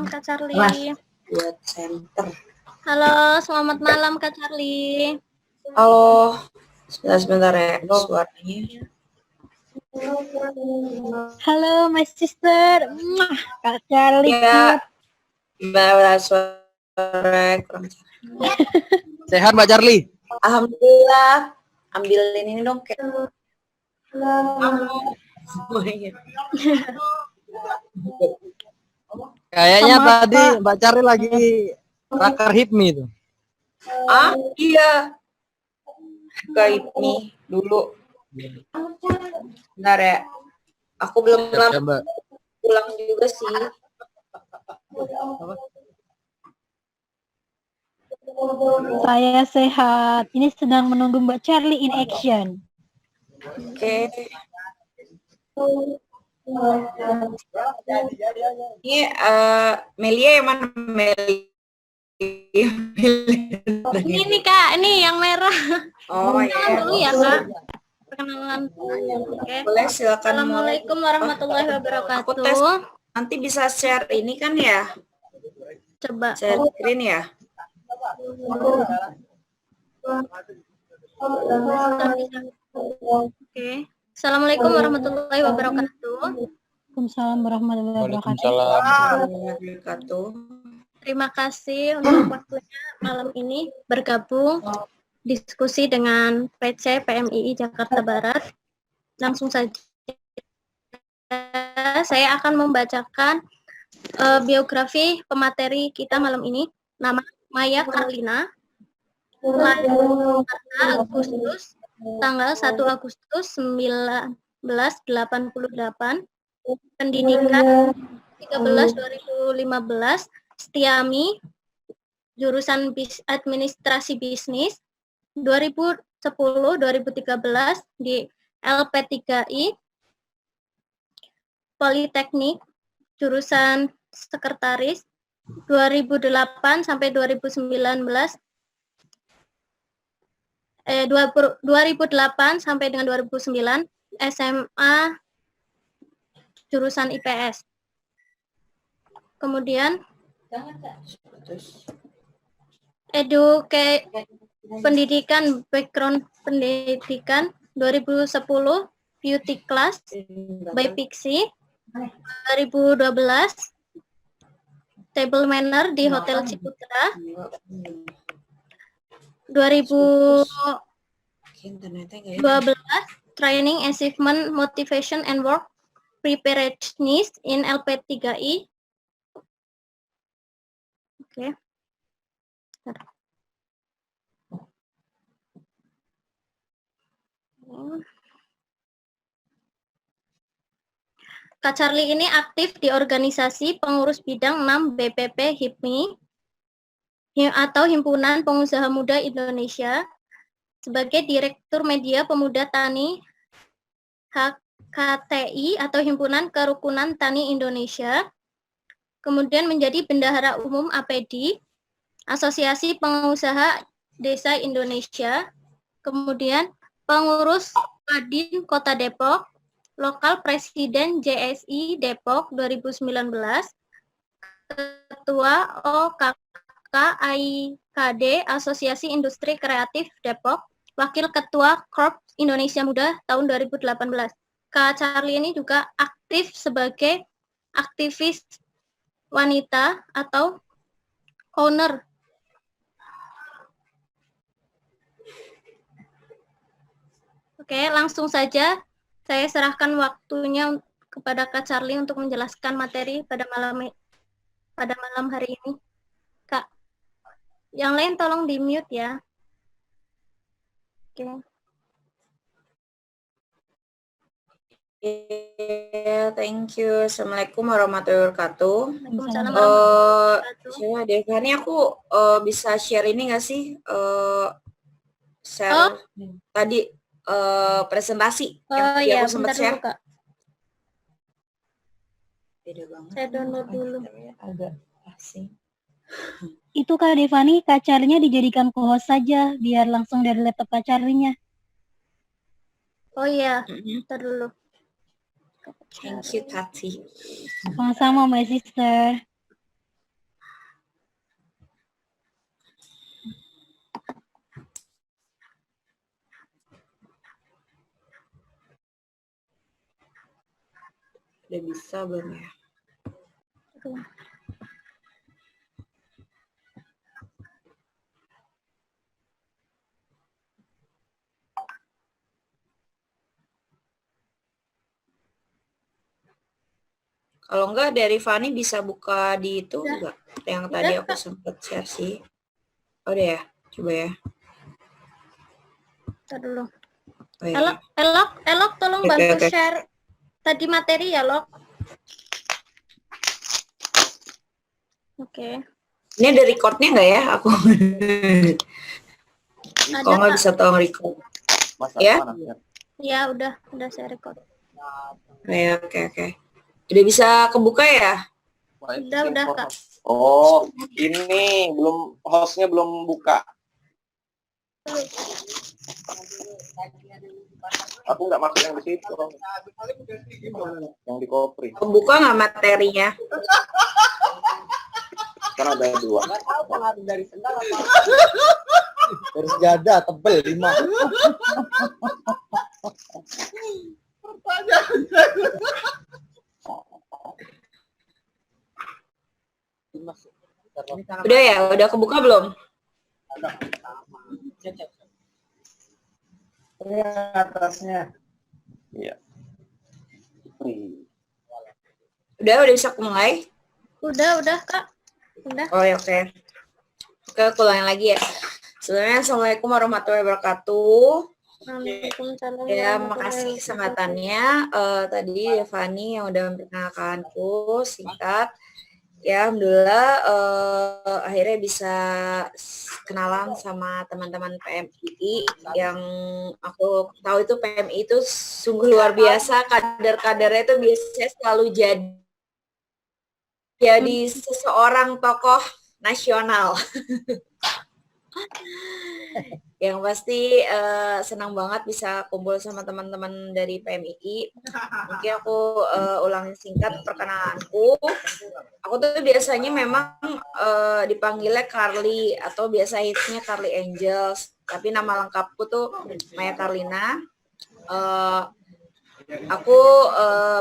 Kak Charlie. Buat center. Halo, selamat malam Kak Charlie. Halo, sebentar ya suaranya. Halo, my sister. Kak Charlie. Ya, Mbak suara kurang. Sehat Mbak Charlie? Alhamdulillah. Ambilin ini dong kayak. Semuanya. Kayaknya Sama, tadi Pak. Mbak Charlie lagi raker HIPMI itu. Ah, iya. Gaib nih dulu. Bentar ya. Aku belum Ya, lama Mbak. pulang juga sih. Saya sehat. Ini sedang menunggu Mbak Charlie in action. Oke. Ini Melia yang mana Melia? Ini nih Kak, ini yang merah. Oh Perkenalan ya. dulu ya Kak. Perkenalan. Oke. Boleh silakan. Assalamualaikum warahmatullahi Aku wabarakatuh. tes. Nanti bisa share ini kan ya? Coba. Share screen ya? Oke. Assalamualaikum warahmatullahi wabarakatuh. Waalaikumsalam warahmatullahi wabarakatuh. Wabarakatuh. Terima kasih untuk waktunya malam ini bergabung diskusi dengan PC PMII Jakarta Barat. Langsung saja saya akan membacakan biografi pemateri kita malam ini. Nama Maya Carlina, lahir Agustus, tanggal 1 Agustus 1988, pendidikan 13-2015, Setiami, jurusan administrasi bisnis, 2010-2013 di LP3I, Politeknik, jurusan sekretaris, 2008 sampai 2019, 2008 sampai dengan 2009, SMA, jurusan IPS. Kemudian pendidikan, background pendidikan 2010 beauty class by Pixie, 2012 table manner di Hotel Ciputra, 2012 training achievement motivation and work preparedness in LP3I. Oke. Kak Charlie ini aktif di organisasi pengurus bidang 6 BPP HIPMI atau Himpunan Pengusaha Muda Indonesia, sebagai Direktur Media Pemuda Tani HKTI atau Himpunan Kerukunan Tani Indonesia, kemudian menjadi Bendahara Umum APEDI, Asosiasi Pengusaha Desa Indonesia, kemudian pengurus Kadin Kota Depok, Lokal Presiden JSI Depok 2019, Ketua OKKIKD Asosiasi Industri Kreatif Depok, Wakil Ketua Korps Indonesia Muda tahun 2018. Kak Charlie ini juga aktif sebagai aktivis wanita atau owner. Oke, langsung saja saya serahkan waktunya kepada Kak Charlie untuk menjelaskan materi pada malam hari ini. Kak, yang lain tolong di-mute ya. Oke. Thank you. Assalamualaikum warahmatullahi wabarakatuh. Waalaikumsalam warahmatullahi wabarakatuh. Devani, aku bisa share ini nggak sih? Share tadi presentasi yang aku sempat share. Dulu, Kak. Beda banget. Saya download dulu. Agak asing. Itu Kak Devani, Kak Charlie-nya dijadikan co-host saja, biar langsung dari laptop Kak Charlie-nya. Oh iya, ntar dulu. Thank you, Tati. Sama-sama, my sister. Udah bisa belum ya? Kalau enggak dari Fani bisa buka di itu enggak? Yang tadi aku sempat share sih. Oh udah ya, coba ya. Ntar dulu. Oh, ya. Elok tolong bantu share tadi materi ya, Lok. Oke. Ini ada recordnya nggak ya? Aku kalau nggak bisa tolong record. Ya? Ya, udah saya record. Oke. Udah bisa kebuka ya? Udah, Kak. Oh, ini hostnya belum buka. Aku nggak masuk yang di situ. Yang di Kopri. Kebuka nggak materinya? Kan ada 2. Dari sejadah tebel 5. Udah ya? Udah kebuka belum? Ini atasnya. Iya. Udah bisa mulai? Udah, Kak. Udah. Oh ya, oke. Oke, aku ulangi lagi ya. Sebenarnya Assalamualaikum warahmatullahi wabarakatuh. Waalaikumsalam. Ya, makasih kesempatannya. Tadi Devani yang udah memperkenalkanku singkat. Ya, alhamdulillah akhirnya bisa kenalan sama teman-teman PMI yang aku tahu itu PMI itu sungguh luar biasa. Kader-kadernya itu biasanya selalu jadi seseorang tokoh nasional. Yang pasti senang banget bisa kumpul sama teman-teman dari PMI. Mungkin aku ulangi singkat perkenalanku. Aku tuh biasanya memang dipanggilnya Carly atau biasa hitsnya Carly Angels. Tapi nama lengkapku tuh Maya Carlina. Aku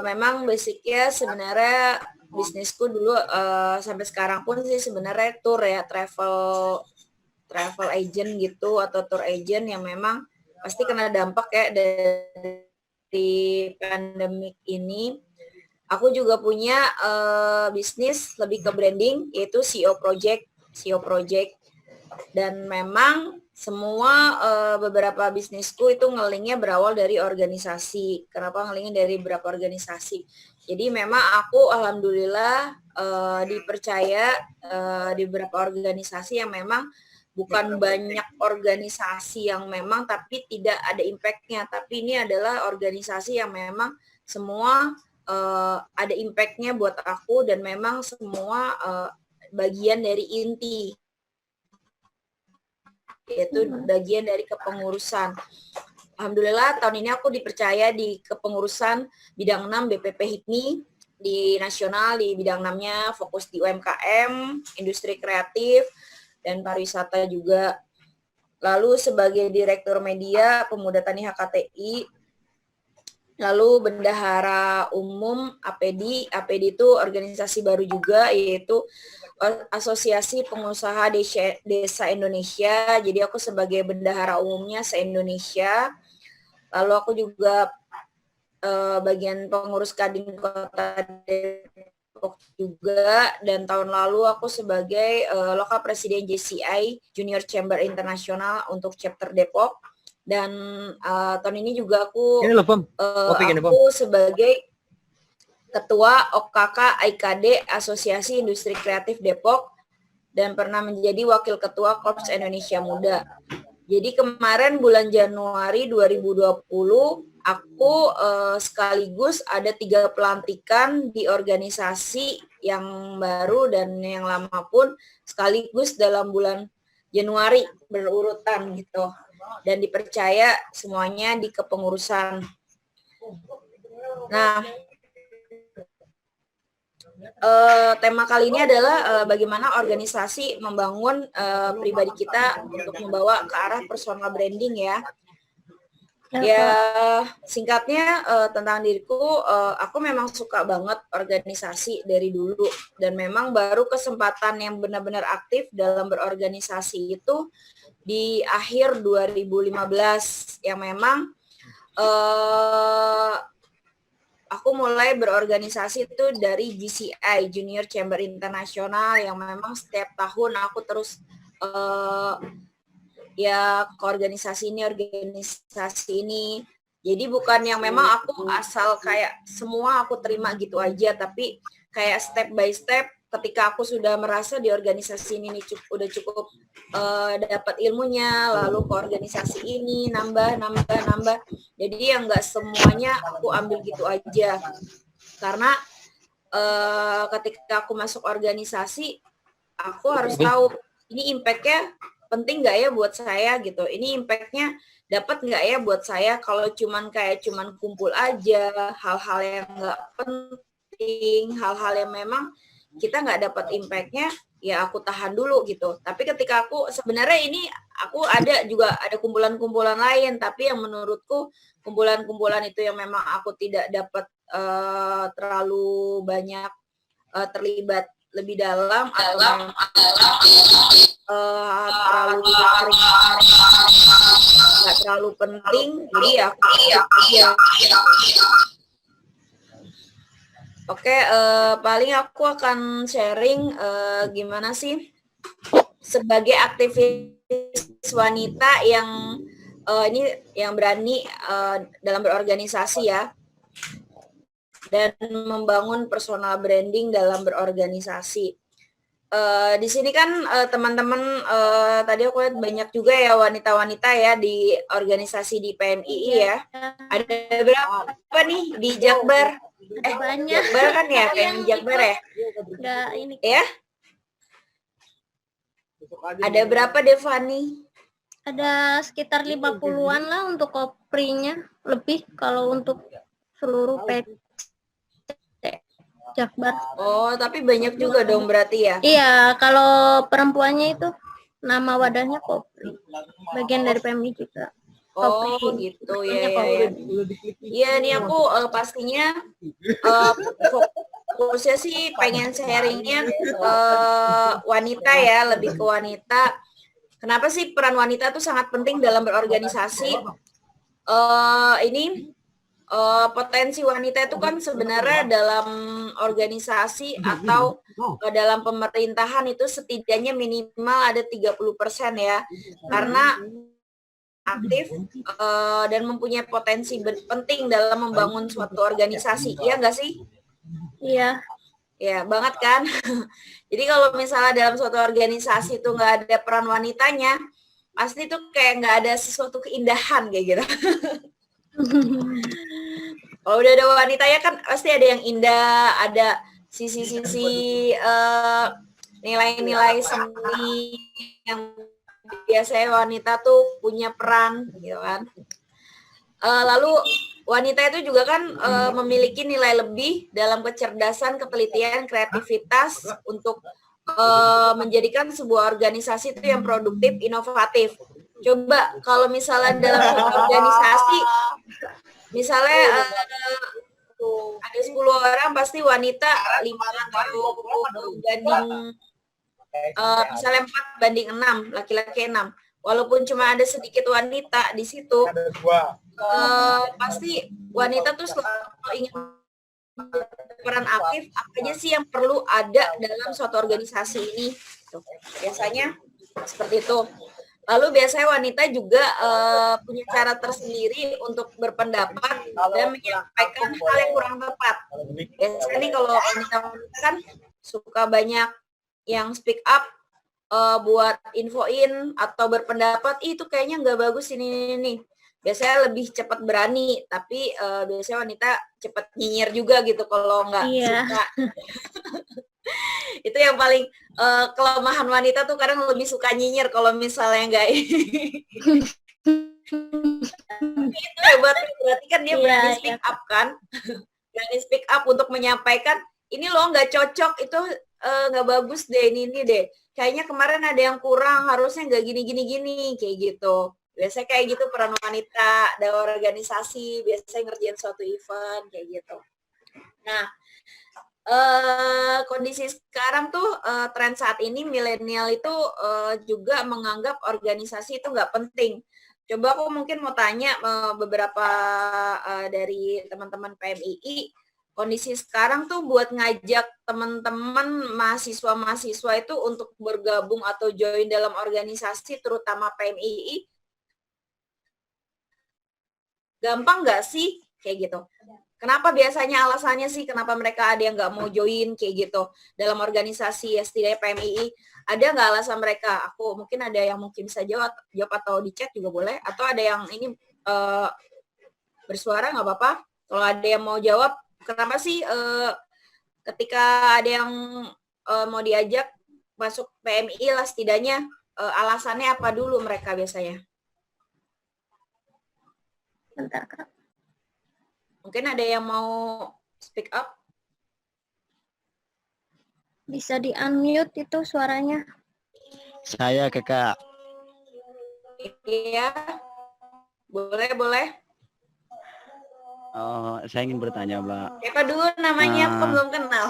memang basicnya sebenarnya bisnisku dulu sampai sekarang pun sih sebenarnya tour ya, travel agent gitu atau tour agent yang memang pasti kena dampak ya dari pandemik ini. Aku juga punya bisnis lebih ke branding yaitu CEO Project dan memang semua beberapa bisnisku itu ngelingnya berawal dari organisasi. Kenapa ngelingnya dari beberapa organisasi? Jadi memang aku alhamdulillah dipercaya di beberapa organisasi yang memang bukan banyak organisasi yang memang tapi tidak ada impact-nya, tapi ini adalah organisasi yang memang semua ada impact-nya buat aku dan memang semua bagian dari inti, yaitu bagian dari kepengurusan. Alhamdulillah tahun ini aku dipercaya di kepengurusan bidang 6 BPP HIPMI di nasional, di bidang 6-nya fokus di UMKM, industri kreatif, dan pariwisata juga. Lalu sebagai Direktur Media Pemuda Tani HKTI, lalu Bendahara Umum APD itu organisasi baru juga, yaitu Asosiasi Pengusaha Desa Indonesia. Jadi aku sebagai bendahara umumnya se-Indonesia. Lalu aku juga bagian pengurus Kadin Kota Depok juga, dan tahun lalu aku sebagai lokal presiden JCI Junior Chamber Internasional untuk chapter Depok. Dan tahun ini juga aku sebagai Ketua OKK IKD Asosiasi Industri Kreatif Depok dan pernah menjadi Wakil Ketua Korps Indonesia Muda. Jadi kemarin bulan Januari 2020 aku sekaligus ada 3 pelantikan di organisasi yang baru dan yang lama pun sekaligus dalam bulan Januari berurutan gitu. Dan dipercaya semuanya di kepengurusan. Nah, tema kali ini adalah bagaimana organisasi membangun pribadi kita untuk membawa ke arah personal branding ya. Ya, singkatnya tentang diriku, aku memang suka banget organisasi dari dulu. Dan memang baru kesempatan yang benar-benar aktif dalam berorganisasi itu di akhir 2015. Yang memang aku mulai berorganisasi itu dari GCI, Junior Chamber International, yang memang setiap tahun aku terus ya ke organisasi ini. Jadi bukan yang memang aku asal kayak semua aku terima gitu aja, tapi kayak step by step ketika aku sudah merasa di organisasi ini udah cukup dapat ilmunya, lalu ke organisasi ini nambah. Jadi yang nggak semuanya aku ambil gitu aja. Karena ketika aku masuk organisasi, aku harus tahu ini impact-nya penting nggak ya buat saya gitu. Ini impact-nya dapat nggak ya buat saya. Kalau cuman kumpul aja, hal-hal yang nggak penting, hal-hal yang memang kita nggak dapat impact-nya, ya aku tahan dulu gitu. Tapi ketika aku sebenarnya ini aku ada kumpulan-kumpulan lain, tapi yang menurutku kumpulan-kumpulan itu yang memang aku tidak dapat terlalu banyak terlibat lebih dalam atau nggak terlalu penting, jadi ya aku aja. Oke, paling aku akan sharing gimana sih sebagai aktivis wanita yang ini yang berani dalam berorganisasi ya, dan membangun personal branding dalam berorganisasi. Di sini kan teman-teman tadi aku lihat banyak juga ya wanita-wanita ya di organisasi di PMII ya. Ada berapa nih di Jakbar? Banyak. Jakbar kan ya, PMI Jakbar ya? Udah ini. Ya? Ada berapa Devani? Ada sekitar 50-an lah untuk koprinya, lebih kalau untuk seluruh PT Jakbar. Oh, tapi banyak juga dong berarti ya? Iya, kalau perempuannya itu nama wadahnya Kopri. Bagian dari PMI juga. Oh, Kopri. gitu Namanya ya. Kopri. Iya, nih aku pastinya fokusnya sih pengen sharingnya wanita ya, lebih ke wanita. Kenapa sih peran wanita tuh sangat penting dalam berorganisasi? Ini potensi wanita itu kan sebenarnya dalam organisasi atau dalam pemerintahan itu setidaknya minimal ada 30% ya. Karena aktif dan mempunyai potensi penting dalam membangun suatu organisasi. Iya nggak sih? Iya. Ya, banget kan? Jadi kalau misalnya dalam suatu organisasi itu nggak ada peran wanitanya, pasti tuh kayak nggak ada sesuatu keindahan kayak gitu. Kalau udah ada wanitanya kan pasti ada yang indah, ada sisi-sisi nilai-nilai seni yang biasanya wanita tuh punya peran gitu kan. Lalu wanita itu juga kan memiliki nilai lebih dalam kecerdasan, ketelitian, kreativitas untuk menjadikan sebuah organisasi itu yang produktif, inovatif. Coba kalau misalnya dalam suatu organisasi, misalnya ada 10 orang, pasti wanita 5 atau banding misalnya 4 banding 6, laki-laki 6. Walaupun cuma ada sedikit wanita di situ, pasti wanita tuh selalu ingin peran aktif. Apa aja sih yang perlu ada dalam suatu organisasi ini? Biasanya seperti itu. Lalu biasanya wanita juga punya cara tersendiri untuk berpendapat dan menyampaikan hal yang kurang tepat. Biasanya nih kalau wanita kan suka banyak yang speak up buat infoin atau berpendapat, itu kayaknya nggak bagus ini. Biasanya lebih cepat berani, tapi biasanya wanita cepat nyinyir juga gitu kalau nggak suka. Itu yang paling kelemahan wanita tuh kadang lebih suka nyinyir kalau misalnya nggak itu hebat, berarti kan dia berani speak up kan. Berani speak up untuk menyampaikan ini loh nggak cocok, itu nggak bagus deh, ini deh kayaknya kemarin ada yang kurang, harusnya nggak gini kayak gitu. Biasanya kayak gitu peran wanita dalam organisasi, biasanya ngerjain suatu event kayak gitu. Nah, kondisi sekarang tuh tren saat ini milenial itu juga menganggap organisasi itu nggak penting. Coba aku mungkin mau tanya beberapa dari teman-teman PMII, kondisi sekarang tuh buat ngajak teman-teman mahasiswa-mahasiswa itu untuk bergabung atau join dalam organisasi, terutama PMII, gampang nggak sih kayak gitu? Kenapa biasanya alasannya sih kenapa mereka ada yang nggak mau join kayak gitu dalam organisasi ya setidaknya PMII, ada nggak alasan mereka? Aku mungkin ada yang mungkin bisa jawab atau di chat juga boleh, atau ada yang ini bersuara nggak apa-apa. Kalau ada yang mau jawab, kenapa sih ketika ada yang mau diajak masuk PMII lah setidaknya alasannya apa dulu mereka biasanya? Bentar, Kak. Mungkin ada yang mau speak up? Bisa di-unmute itu suaranya. Saya Kakak. Iya. Boleh. Oh, saya ingin bertanya, Mbak. Siapa dulu namanya? Aku belum kenal.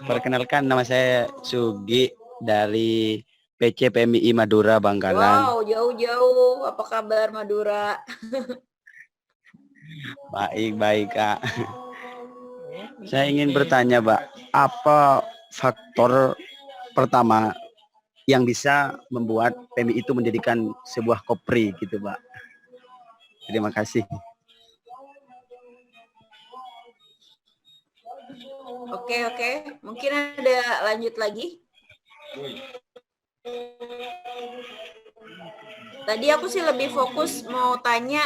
Perkenalkan, nama saya Sugi dari PC PMII Madura Bangkalan. Wow, jauh-jauh. Apa kabar Madura? Baik, Kak. Saya ingin bertanya, Mbak, apa faktor pertama yang bisa membuat PMII itu menjadikan sebuah kopri gitu, Mbak? Terima kasih. Oke. Mungkin ada lanjut lagi? Tadi aku sih lebih fokus mau tanya,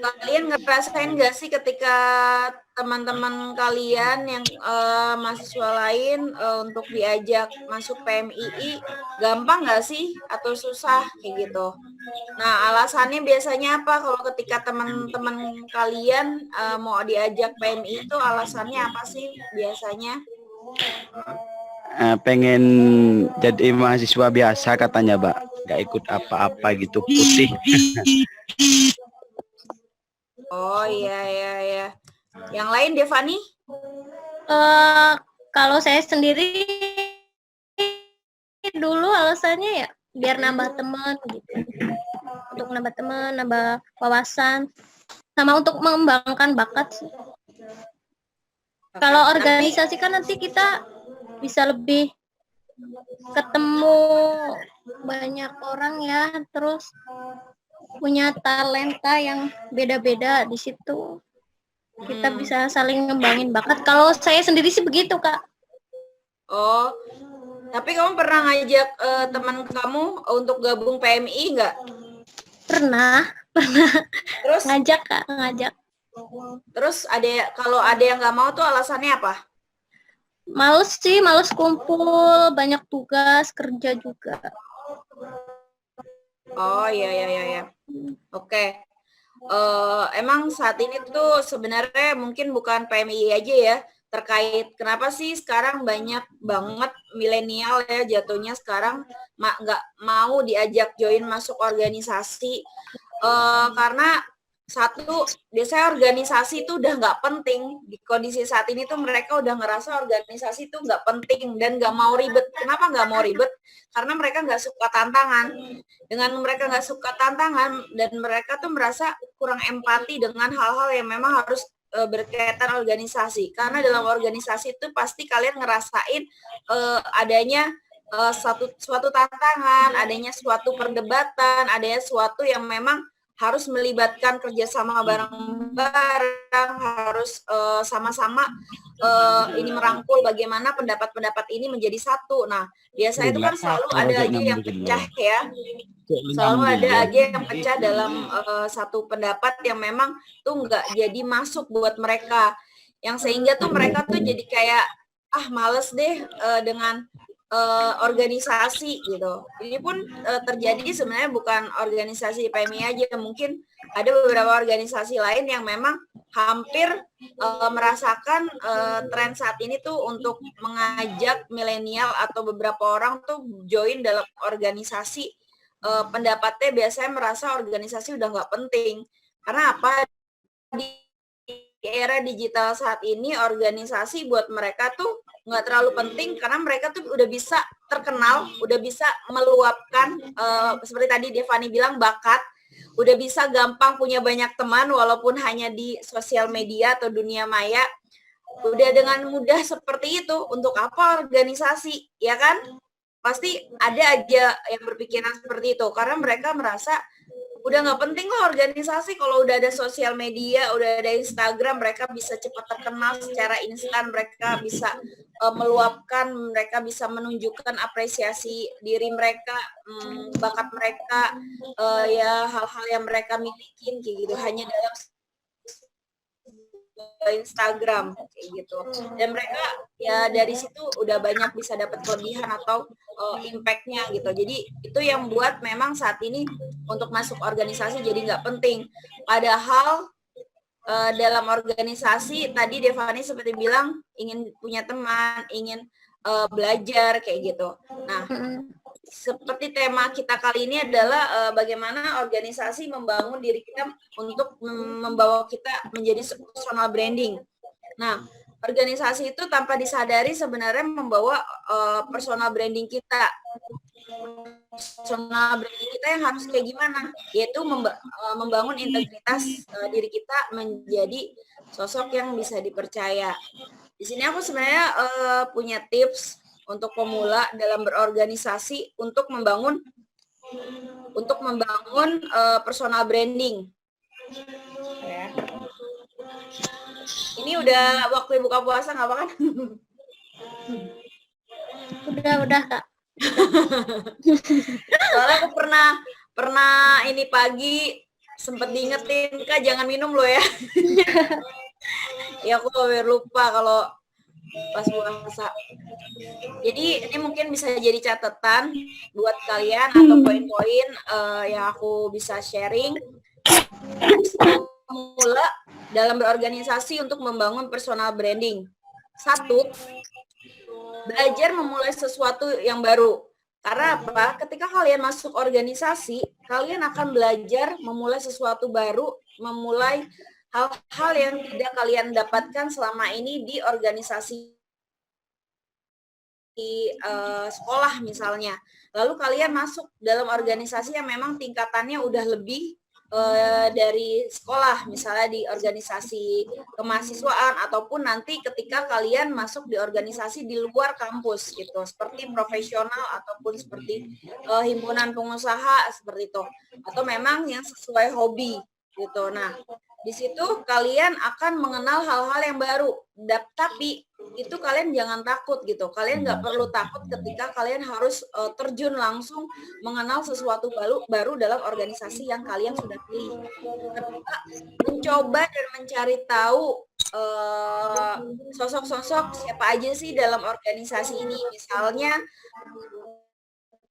kalian ngerasain nggak sih ketika teman-teman kalian yang mahasiswa lain untuk diajak masuk PMII, gampang nggak sih atau susah kayak gitu? Nah, alasannya biasanya apa kalau ketika teman-teman kalian mau diajak PMII itu alasannya apa sih biasanya? Pengen jadi mahasiswa biasa katanya, Mbak, nggak ikut apa-apa gitu, putih. Oh iya. Yang lain Devani? Kalau saya sendiri dulu alasannya ya biar nambah teman gitu. Untuk nambah teman, nambah wawasan, sama untuk mengembangkan bakat sih. Kalau organisasi kan nanti kita bisa lebih ketemu banyak orang ya, terus punya talenta yang beda-beda di situ. Kita bisa saling ngembangin bakat. Kalau saya sendiri sih begitu, Kak. Oh, tapi kamu pernah ngajak teman kamu untuk gabung PMI nggak? Pernah. Terus Ngajak, Kak, ngajak. Terus kalau ada yang nggak mau tuh alasannya apa? Males sih, males kumpul, banyak tugas, kerja juga. Oh iya. Oke. Emang saat ini tuh sebenarnya mungkin bukan PMI aja ya, terkait kenapa sih sekarang banyak banget milenial ya jatuhnya sekarang nggak mau diajak join masuk organisasi, karena satu, biasanya organisasi itu udah nggak penting. Di kondisi saat ini tuh mereka udah ngerasa organisasi itu nggak penting dan nggak mau ribet. Kenapa nggak mau ribet? Karena mereka nggak suka tantangan. Dengan mereka nggak suka tantangan dan mereka tuh merasa kurang empati dengan hal-hal yang memang harus berkaitan organisasi. Karena dalam organisasi itu pasti kalian ngerasain adanya suatu tantangan, adanya suatu perdebatan, adanya suatu yang memang harus melibatkan kerjasama bareng-bareng, harus sama-sama ini merangkul bagaimana pendapat-pendapat ini menjadi satu. Nah, biasanya itu kan selalu ada aja yang pecah ya, selalu ada aja yang pecah dalam satu pendapat yang memang tuh nggak jadi masuk buat mereka, yang sehingga tuh mereka tuh jadi kayak males deh dengan organisasi gitu. Ini pun terjadi sebenarnya bukan organisasi PMI aja, mungkin ada beberapa organisasi lain yang memang hampir merasakan tren saat ini tuh untuk mengajak milenial atau beberapa orang tuh join dalam organisasi. Pendapatnya biasanya merasa organisasi udah nggak penting. Karena apa? Di era digital saat ini organisasi buat mereka tuh nggak terlalu penting karena mereka tuh udah bisa terkenal, udah bisa meluapkan seperti tadi Devani bilang bakat, udah bisa gampang punya banyak teman walaupun hanya di sosial media atau dunia maya. Udah dengan mudah seperti itu, untuk apa organisasi, ya kan? Pasti ada aja yang berpikiran seperti itu karena mereka merasa udah nggak penting lah organisasi, kalau udah ada sosial media, udah ada Instagram, mereka bisa cepat terkenal secara instan, mereka bisa meluapkan, mereka bisa menunjukkan apresiasi diri mereka, bakat mereka, ya hal-hal yang mereka miliki kayak gitu hanya dalam Instagram kayak gitu, dan mereka ya dari situ udah banyak bisa dapat kelebihan atau impact-nya gitu. Jadi itu yang buat memang saat ini untuk masuk organisasi jadi nggak penting. Padahal dalam organisasi tadi Devani seperti bilang ingin punya teman, ingin belajar kayak gitu. Nah, seperti tema kita kali ini adalah bagaimana organisasi membangun diri kita untuk membawa kita menjadi personal branding. Nah, organisasi itu tanpa disadari sebenarnya membawa personal branding kita. Personal branding kita yang harus kayak gimana? Yaitu membangun integritas diri kita menjadi sosok yang bisa dipercaya. Di sini aku sebenarnya punya tips untuk pemula dalam berorganisasi untuk membangun personal branding. Ya. Ini udah waktu buka puasa nggak apa kan? Udah Kak. Soalnya aku pernah ini pagi sempet diingetin, Kak jangan minum loh ya. Ya aku hampir lupa kalau pas puasa. Jadi ini mungkin bisa jadi catatan buat kalian atau poin-poin yang aku bisa sharing memula dalam berorganisasi untuk membangun personal branding. 1, belajar memulai sesuatu yang baru. Karena apa? Ketika kalian masuk organisasi, kalian akan belajar memulai sesuatu baru, memulai hal-hal yang tidak kalian dapatkan selama ini di organisasi di sekolah misalnya. Lalu kalian masuk dalam organisasi yang memang tingkatannya udah lebih dari sekolah, misalnya di organisasi kemahasiswaan ataupun nanti ketika kalian masuk di organisasi di luar kampus gitu, seperti profesional ataupun seperti himpunan pengusaha seperti itu, atau memang yang sesuai hobi gitu. Nah, di situ kalian akan mengenal hal-hal yang baru, tapi itu kalian jangan takut gitu. Kalian nggak perlu takut ketika kalian harus terjun langsung mengenal sesuatu baru dalam organisasi yang kalian sudah pilih. Ketika mencoba dan mencari tahu sosok-sosok siapa aja sih dalam organisasi ini. Misalnya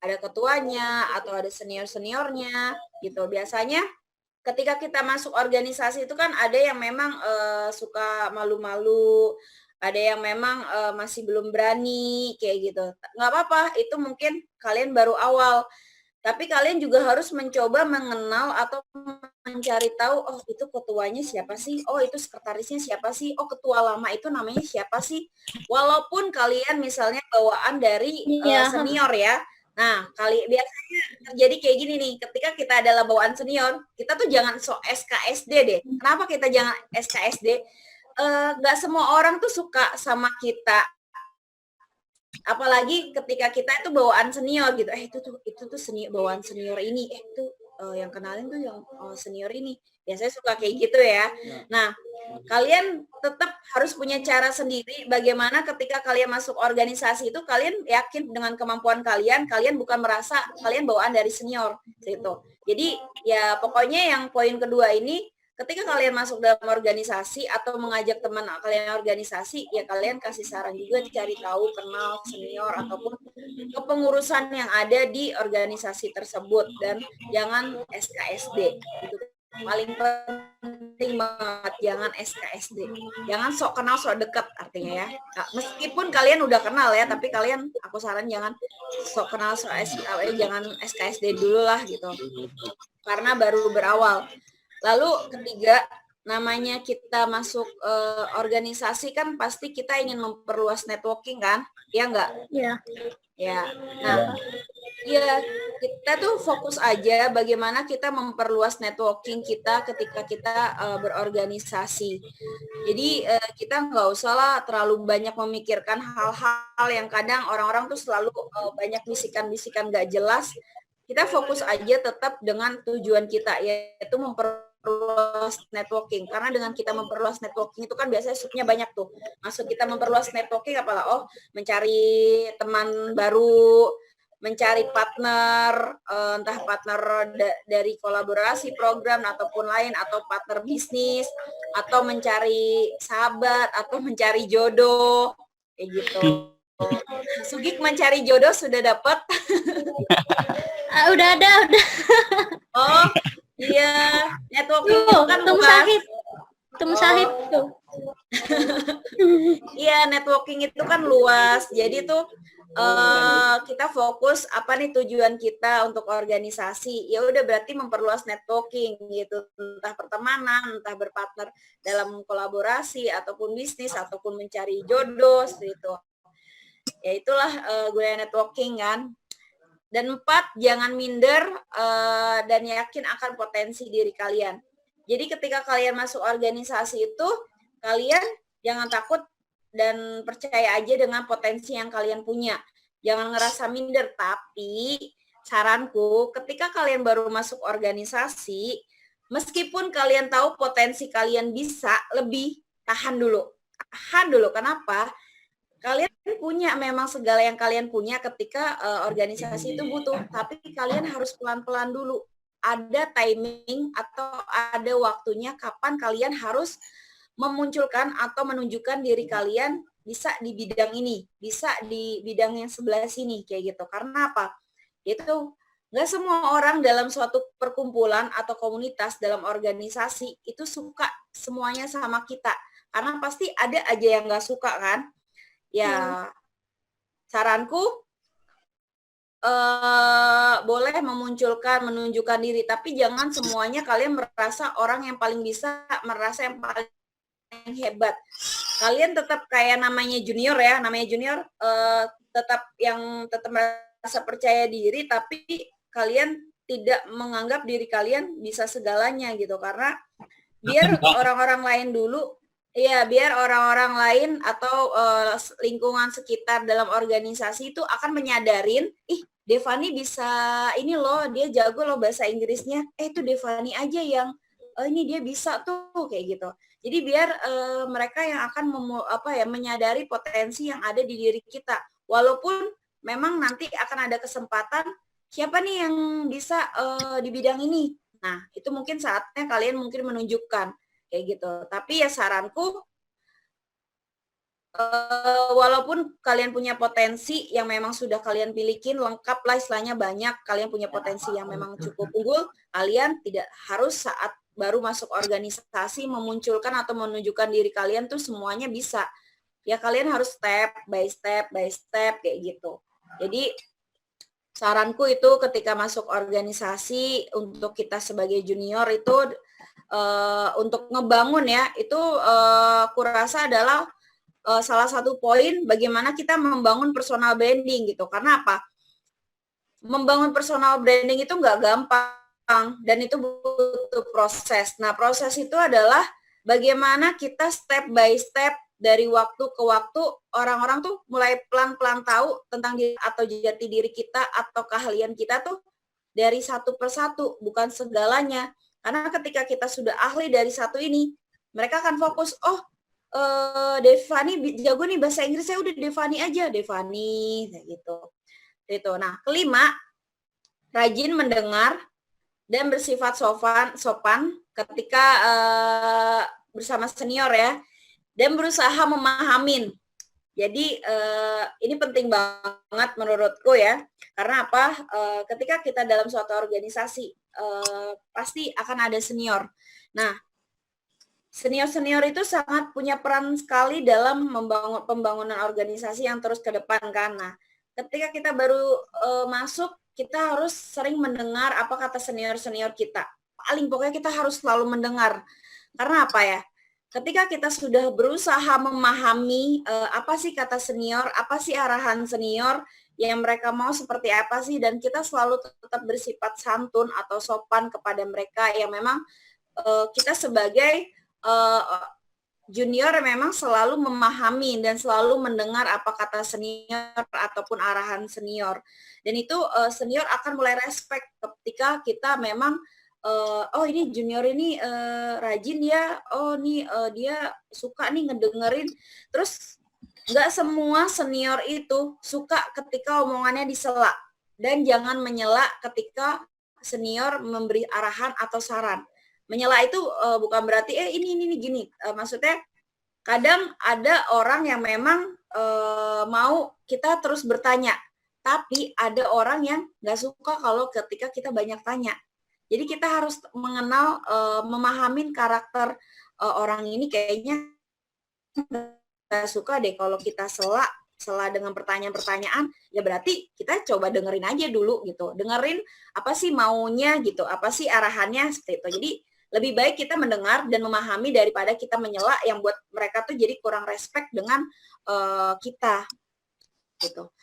ada ketuanya atau ada senior-seniornya gitu. Biasanya ketika kita masuk organisasi itu kan ada yang memang suka malu-malu, ada yang memang masih belum berani kayak gitu. Nggak apa-apa, itu mungkin kalian baru awal. Tapi kalian juga harus mencoba mengenal atau mencari tahu, oh itu ketuanya siapa sih? Oh itu sekretarisnya siapa sih? Oh ketua lama itu namanya siapa sih? Walaupun kalian misalnya bawaan dari senior ya. Nah, biasanya terjadi kayak gini nih, ketika kita adalah bawaan senior, kita tuh jangan SKSD deh. Kenapa kita jangan SKSD? Nggak semua orang tuh suka sama kita. Apalagi ketika kita itu bawaan senior gitu. Itu tuh senior, bawaan senior ini. Itu yang kenalin tuh yang senior ini. Biasanya suka kayak gitu ya. Nah, kalian tetap harus punya cara sendiri bagaimana ketika kalian masuk organisasi itu kalian yakin dengan kemampuan kalian bukan merasa kalian bawaan dari senior gitu. Jadi ya pokoknya yang poin kedua ini, ketika kalian masuk dalam organisasi atau mengajak teman kalian organisasi, ya kalian kasih saran juga, cari tahu, kenal senior ataupun kepengurusan yang ada di organisasi tersebut dan jangan SKSD. Itu paling penting banget, jangan SKSD. Jangan sok kenal sok dekat artinya ya. Nah, meskipun kalian udah kenal ya, tapi kalian aku saran jangan sok kenal sok jangan SKSD dulu lah gitu. Karena baru berawal. Lalu ketiga, namanya kita masuk organisasi kan pasti kita ingin memperluas networking kan? Ya enggak? Iya. Ya. Nah, ya kita tuh fokus aja bagaimana kita memperluas networking kita ketika kita berorganisasi. Jadi kita nggak usah lah terlalu banyak memikirkan hal-hal yang kadang orang-orang tuh selalu banyak bisikan-bisikan nggak jelas. Kita fokus aja tetap dengan tujuan kita, yaitu memperluas networking. Karena dengan kita memperluas networking itu kan biasanya subnya banyak tuh. Maksud kita memperluas networking apalah? Oh, mencari teman baru, mencari partner, entah partner dari kolaborasi program ataupun lain, atau partner bisnis, atau mencari sahabat, atau mencari jodoh, kayak gitu. Sugik mencari jodoh sudah dapat? Udah ada, udah. Oh, iya. Networking Tuh, kan Tum luas. Sahib. Tum Sahib tuh. Iya, networking itu kan luas. Jadi tuh kita fokus apa nih tujuan kita untuk organisasi. Ya udah berarti memperluas networking gitu. Entah pertemanan, entah berpartner dalam kolaborasi ataupun bisnis ataupun mencari jodoh gitu. Ya itulah gunanya networking kan. Dan 4, jangan minder dan yakin akan potensi diri kalian. Jadi ketika kalian masuk organisasi itu, kalian jangan takut dan percaya aja dengan potensi yang kalian punya. Jangan ngerasa minder, tapi saranku ketika kalian baru masuk organisasi, meskipun kalian tahu potensi kalian bisa lebih, tahan dulu. Tahan dulu, kenapa? Kalian punya memang segala yang kalian punya ketika organisasi itu butuh, tapi kalian harus pelan-pelan dulu. Ada timing atau ada waktunya kapan kalian harus memunculkan atau menunjukkan diri kalian bisa di bidang ini, bisa di bidang yang sebelah sini, kayak gitu. Karena apa? Itu nggak semua orang dalam suatu perkumpulan atau komunitas dalam organisasi itu suka semuanya sama kita. Karena pasti ada aja yang nggak suka kan? Ya, saranku boleh menunjukkan diri, tapi jangan semuanya kalian merasa orang yang paling bisa, merasa yang paling hebat. Kalian tetap kayak namanya junior ya, tetap merasa percaya diri, tapi kalian tidak menganggap diri kalian bisa segalanya gitu, karena biar orang-orang lain dulu. Iya, biar orang-orang lain atau lingkungan sekitar dalam organisasi itu akan menyadarin, ih Devani bisa ini loh, dia jago loh bahasa Inggrisnya. Itu Devani aja yang ini dia bisa tuh kayak gitu. Jadi biar mereka yang akan menyadari potensi yang ada di diri kita. Walaupun memang nanti akan ada kesempatan siapa nih yang bisa di bidang ini. Nah, itu mungkin saatnya kalian mungkin menunjukkan kayak gitu. Tapi ya saranku, walaupun kalian punya potensi yang memang sudah kalian milikin, lengkap lah istilahnya banyak, kalian punya potensi yang memang cukup unggul, kalian tidak harus saat baru masuk organisasi memunculkan atau menunjukkan diri kalian tuh semuanya bisa. Ya kalian harus step by step kayak gitu. Jadi saranku itu ketika masuk organisasi untuk kita sebagai junior itu untuk ngebangun ya, itu kurasa adalah salah satu poin bagaimana kita membangun personal branding gitu. Karena apa? Membangun personal branding itu nggak gampang dan itu butuh proses. Nah, proses itu adalah bagaimana kita step by step dari waktu ke waktu orang-orang tuh mulai pelan-pelan tahu tentang diri atau jati diri kita atau keahlian kita tuh dari satu persatu, bukan segalanya. Karena ketika kita sudah ahli dari satu ini, mereka akan fokus, Devani jago nih bahasa Inggrisnya, udah Devani aja, Devani, kayak gitu. Itu. Nah, kelima, rajin mendengar dan bersifat sopan ketika bersama senior ya, dan berusaha memahamin. Jadi ini penting banget menurutku ya. Karena apa? Ketika kita dalam suatu organisasi pasti akan ada senior. Nah, senior-senior itu sangat punya peran sekali dalam membangun pembangunan organisasi yang terus ke depan kan. Nah, ketika kita baru masuk, kita harus sering mendengar apa kata senior-senior kita. Paling pokoknya kita harus selalu mendengar. Karena apa ya? Ketika kita sudah berusaha memahami apa sih kata senior, apa sih arahan senior, yang mereka mau seperti apa sih, dan kita selalu tetap bersifat santun atau sopan kepada mereka, yang memang kita sebagai junior memang selalu memahami dan selalu mendengar apa kata senior ataupun arahan senior. Dan itu senior akan mulai respect ketika kita memang oh ini junior ini rajin ya, oh nih dia suka nih ngedengerin. Terus nggak semua senior itu suka ketika omongannya disela, dan jangan menyela ketika senior memberi arahan atau saran. Menyela itu bukan berarti ini gini, maksudnya kadang ada orang yang memang mau kita terus bertanya, tapi ada orang yang nggak suka kalau ketika kita banyak tanya. Jadi kita harus mengenal, memahamin karakter orang ini. Kayaknya nggak suka deh kalau kita sela dengan pertanyaan-pertanyaan, ya berarti kita coba dengerin aja dulu gitu. Dengerin apa sih maunya gitu, apa sih arahannya seperti itu. Jadi lebih baik kita mendengar dan memahami daripada kita menyela yang buat mereka tuh jadi kurang respect dengan kita gitu.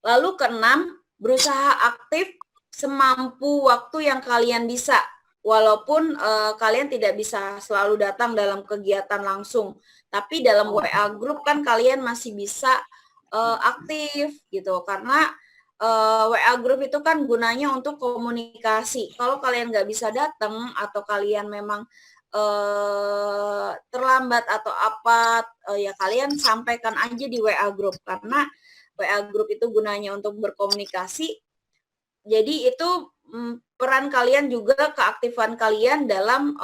Lalu keenam, berusaha aktif semampu waktu yang kalian bisa, walaupun kalian tidak bisa selalu datang dalam kegiatan langsung, tapi dalam WA group kan kalian masih bisa aktif gitu, karena WA group itu kan gunanya untuk komunikasi. Kalau kalian nggak bisa datang atau kalian memang terlambat atau apa, ya kalian sampaikan aja di WA group, karena WA group itu gunanya untuk berkomunikasi. Jadi itu peran kalian juga, keaktifan kalian dalam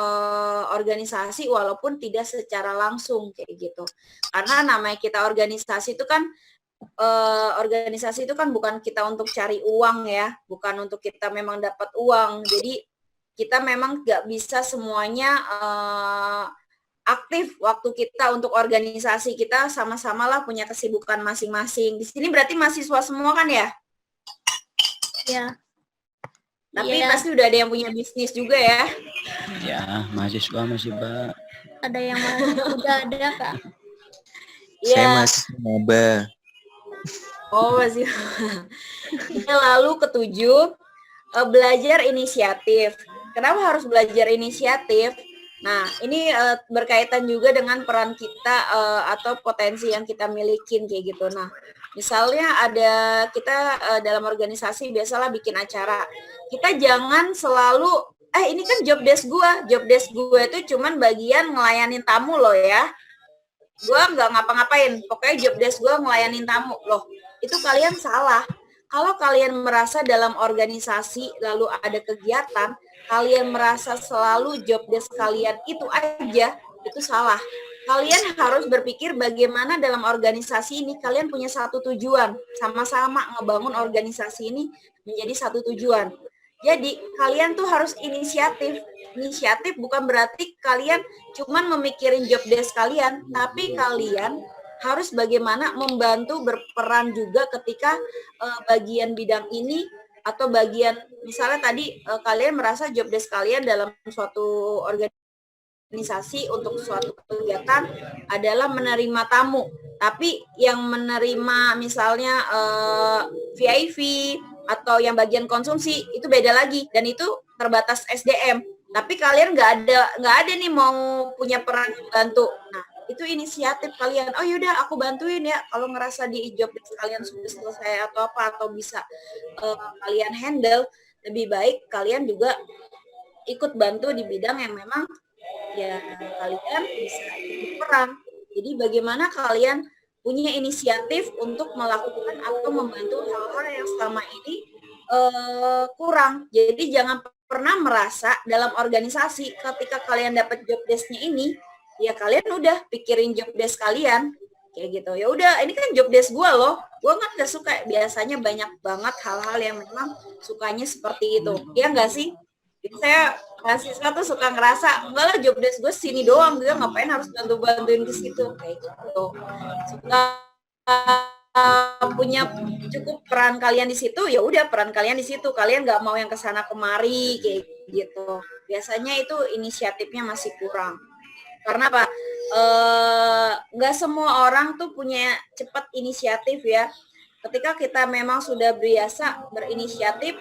organisasi walaupun tidak secara langsung kayak gitu. Karena namanya kita organisasi itu kan bukan kita untuk cari uang ya, bukan untuk kita memang dapat uang. Jadi kita memang nggak bisa semuanya aktif waktu kita untuk organisasi. Kita sama-sama lah punya kesibukan masing-masing. Di sini berarti mahasiswa semua kan ya? Ya. Tapi Iya. pasti udah ada yang punya bisnis juga ya? Ya, mahasiswa masih, Mbak. Ada yang udah ada, Kak. Iya. Saya masih maba. Oh, masih. Lalu ketujuh, belajar inisiatif. Kenapa harus belajar inisiatif? Nah, ini berkaitan juga dengan peran kita atau potensi yang kita milikin kayak gitu. Nah, misalnya ada kita dalam organisasi biasalah bikin acara. Kita jangan selalu, ini kan job desk gue itu cuman bagian ngelayanin tamu loh ya. Gue nggak ngapa-ngapain, pokoknya job desk gue ngelayanin tamu loh. Itu kalian salah. Kalau kalian merasa dalam organisasi lalu ada kegiatan, kalian merasa selalu job desk kalian itu aja, itu salah. Kalian harus berpikir bagaimana dalam organisasi ini kalian punya satu tujuan, sama-sama ngebangun organisasi ini menjadi satu tujuan. Jadi kalian tuh harus inisiatif. Inisiatif bukan berarti kalian cuman memikirin job desk kalian, tapi kalian harus bagaimana membantu berperan juga ketika bagian bidang ini atau bagian misalnya tadi kalian merasa job desk kalian dalam suatu organisasi untuk suatu kegiatan adalah menerima tamu, tapi yang menerima misalnya VIP atau yang bagian konsumsi itu beda lagi, dan itu terbatas SDM. Tapi kalian nggak ada nih mau punya peran bantu. Nah, itu inisiatif kalian. Oh yaudah aku bantuin ya, kalau ngerasa di job desk kalian sudah selesai atau apa atau bisa kalian handle, lebih baik kalian juga ikut bantu di bidang yang memang ya kalian bisa berperan. Jadi bagaimana kalian punya inisiatif untuk melakukan atau membantu hal-hal yang selama ini kurang. Jadi jangan pernah merasa dalam organisasi ketika kalian dapat job desk-nya ini, ya kalian udah pikirin job desk kalian. kayak gitu. Ya udah, ini kan job desk gue loh, gue kan gak suka, biasanya banyak banget hal-hal yang memang sukanya seperti itu, ya nggak sih? Saya mahasiswa tuh suka ngerasa enggak lah, job desk gue sini doang, gue ngapain harus bantuin ke situ, kayak gitu. Suka punya cukup peran kalian di situ, ya udah peran kalian di situ, kalian nggak mau yang kesana kemari kayak gitu. Biasanya itu inisiatifnya masih kurang. Karena apa? Nggak semua orang tuh punya cepat inisiatif ya. Ketika kita memang sudah biasa berinisiatif,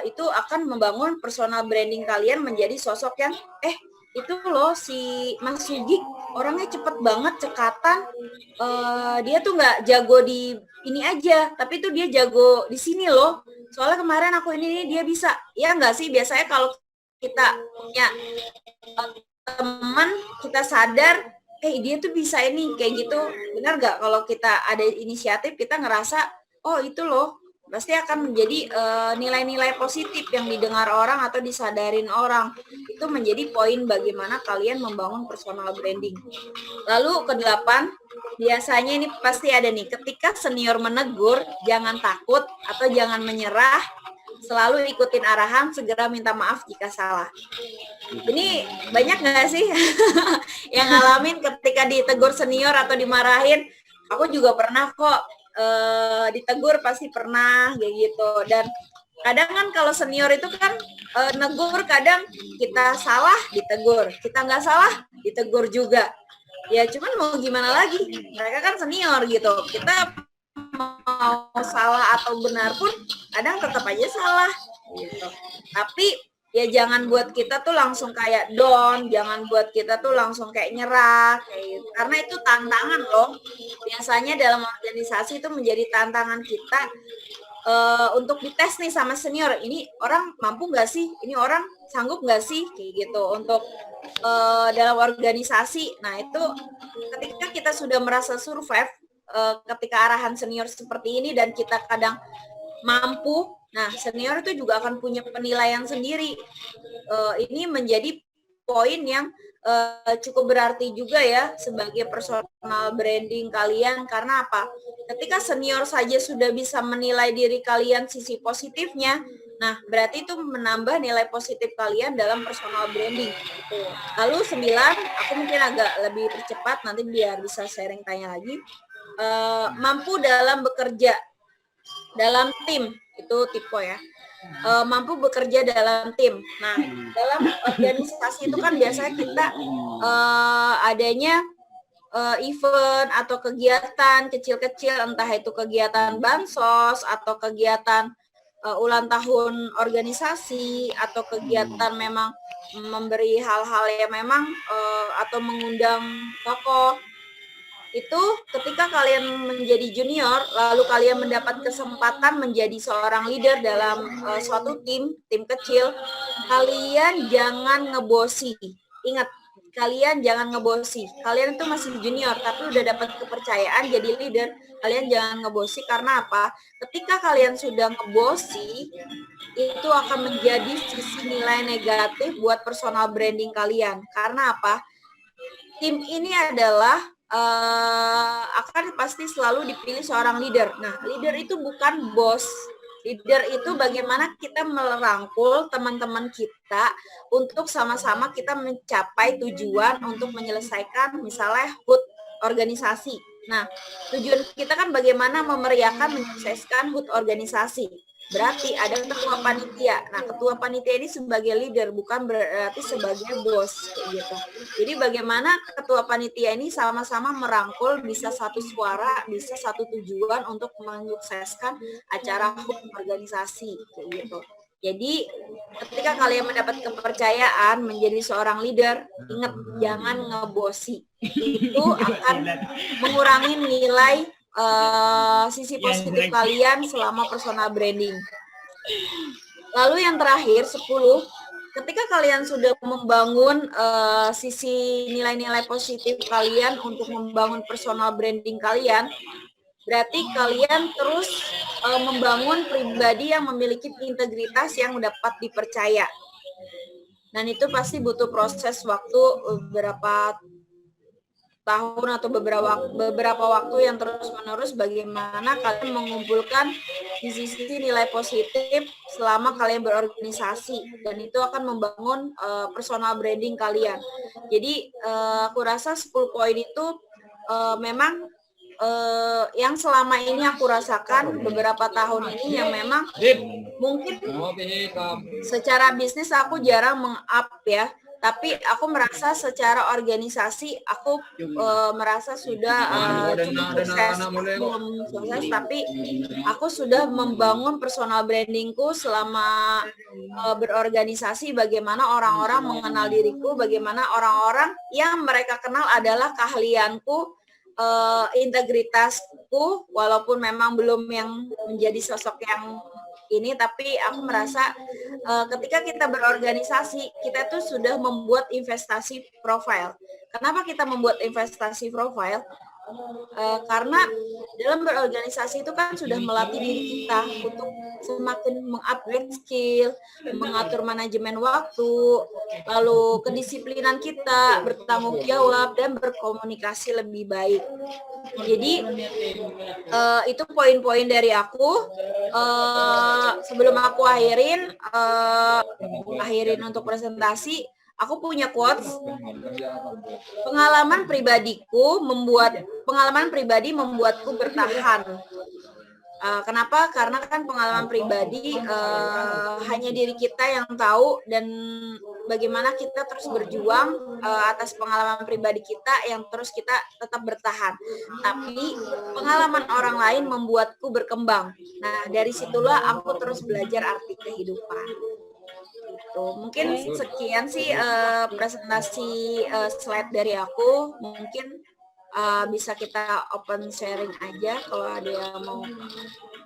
itu akan membangun personal branding kalian menjadi sosok yang, itu loh si Mas Sugi orangnya cepet banget cekatan, dia tuh nggak jago di ini aja, tapi tuh dia jago di sini loh. Soalnya kemarin aku ini dia bisa, ya nggak sih? Biasanya kalau kita punya teman, kita sadar, dia tuh bisa ini kayak gitu, benar nggak? Kalau kita ada inisiatif, kita ngerasa, oh itu loh, pasti akan menjadi nilai-nilai positif yang didengar orang atau disadarin orang. Itu menjadi poin bagaimana kalian membangun personal branding. Lalu ke-8, biasanya ini pasti ada nih, ketika senior menegur, jangan takut atau jangan menyerah, selalu ikutin arahan, segera minta maaf jika salah. Ini banyak nggak sih yang ngalamin ketika ditegur senior atau dimarahin? Aku juga pernah kok ditegur, pasti pernah kayak gitu. Dan kadang kan kalau senior itu kan negur, kadang kita salah ditegur, kita nggak salah ditegur juga. Ya cuman mau gimana lagi, mereka kan senior gitu. Kita mau salah atau benar pun kadang tetap aja salah gitu. Tapi ya jangan buat kita tuh langsung kayak down, jangan buat kita tuh langsung kayak nyerah kayak gitu. Karena itu tantangan loh. Biasanya dalam organisasi itu menjadi tantangan kita untuk dites nih sama senior. Ini orang mampu nggak sih? Ini orang sanggup nggak sih? Kayak gitu untuk dalam organisasi. Nah itu ketika kita sudah merasa survive ketika arahan senior seperti ini dan kita kadang mampu, nah senior itu juga akan punya penilaian sendiri. Ini menjadi poin yang cukup berarti juga ya sebagai personal branding kalian. Karena apa? Ketika senior saja sudah bisa menilai diri kalian sisi positifnya, nah berarti itu menambah nilai positif kalian dalam personal branding. Gitu. Lalu 9, aku mungkin agak lebih percepat nanti biar bisa sharing tanya lagi. Mampu dalam bekerja dalam tim, itu tipe ya. Mampu bekerja dalam tim. Nah, dalam organisasi itu kan biasanya kita adanya event atau kegiatan kecil-kecil, entah itu kegiatan bansos atau kegiatan ulang tahun organisasi atau kegiatan memang memberi hal-hal yang memang atau mengundang tokoh. Itu ketika kalian menjadi junior, lalu kalian mendapat kesempatan menjadi seorang leader dalam suatu tim kecil, kalian jangan ngebosi. Ingat, kalian jangan ngebosi. Kalian itu masih junior, tapi udah dapat kepercayaan jadi leader, kalian jangan ngebosi. Karena apa? Ketika kalian sudah ngebosi, itu akan menjadi sisi nilai negatif buat personal branding kalian. Karena apa? Tim ini adalah akan pasti selalu dipilih seorang leader. Nah, leader itu bukan bos. Leader itu bagaimana kita merangkul teman-teman kita untuk sama-sama kita mencapai tujuan untuk menyelesaikan misalnya HUT organisasi. Nah, tujuan kita kan bagaimana memeriahkan menyukseskan HUT organisasi. Berarti ada ketua panitia. Nah, ketua panitia ini sebagai leader, bukan berarti sebagai bos gitu. Jadi bagaimana ketua panitia ini sama-sama merangkul, bisa satu suara, bisa satu tujuan untuk menyukseskan acara HUT organisasi gitu. Jadi ketika kalian mendapat kepercayaan menjadi seorang leader, ingat jangan ngebosi. Itu akan mengurangi nilai sisi positif kalian selama personal branding. Lalu yang terakhir 10, ketika kalian sudah membangun sisi nilai-nilai positif kalian untuk membangun personal branding kalian, berarti kalian terus membangun pribadi yang memiliki integritas yang dapat dipercaya. Dan itu pasti butuh proses waktu berapa tahun atau beberapa waktu yang terus-menerus bagaimana kalian mengumpulkan sisi-sisi nilai positif selama kalian berorganisasi, dan itu akan membangun personal branding kalian. Jadi aku rasa 10 poin itu memang yang selama ini aku rasakan beberapa tahun ini yang memang mungkin secara bisnis aku jarang meng-up ya, tapi aku merasa secara organisasi aku merasa sudah cukup sukses. Belum sukses, tapi aku sudah membangun personal brandingku selama berorganisasi, bagaimana orang-orang mengenal diriku, bagaimana orang-orang yang mereka kenal adalah keahlianku, integritasku, walaupun memang belum yang menjadi sosok yang ini, tapi aku merasa ketika kita berorganisasi, kita tuh sudah membuat investasi profile. Kenapa kita membuat investasi profile? Karena dalam berorganisasi itu kan sudah melatih diri kita untuk semakin mengupgrade skill, mengatur manajemen waktu, lalu kedisiplinan kita, bertanggung jawab, dan berkomunikasi lebih baik. Jadi itu poin-poin dari aku. Sebelum aku akhirin untuk presentasi, aku punya quotes. Pengalaman pribadi membuatku bertahan. Kenapa? Karena kan pengalaman pribadi hanya diri kita yang tahu, dan bagaimana kita terus berjuang atas pengalaman pribadi kita yang terus kita tetap bertahan. Tapi pengalaman orang lain membuatku berkembang. Nah, dari situlah aku terus belajar arti kehidupan. Gitu. Mungkin sekian sih presentasi slide dari aku. Mungkin bisa kita open sharing aja kalau ada yang mau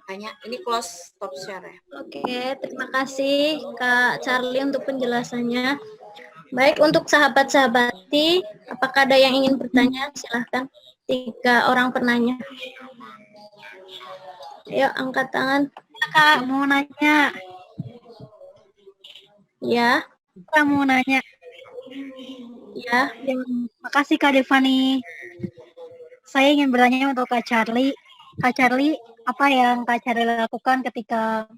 tanya. Ini close stop share ya. Oke, terima kasih Kak Charlie untuk penjelasannya. Baik, untuk sahabat-sahabati, apakah ada yang ingin bertanya? Silahkan, 3 orang penanya. Ayo, angkat tangan. Kak, mau nanya. Ya, Kak, mau nanya. ya. Makasih Kak Devani. Saya ingin bertanya untuk Kak Charlie. Kak Charlie, apa yang Kak Charlie lakukan ketika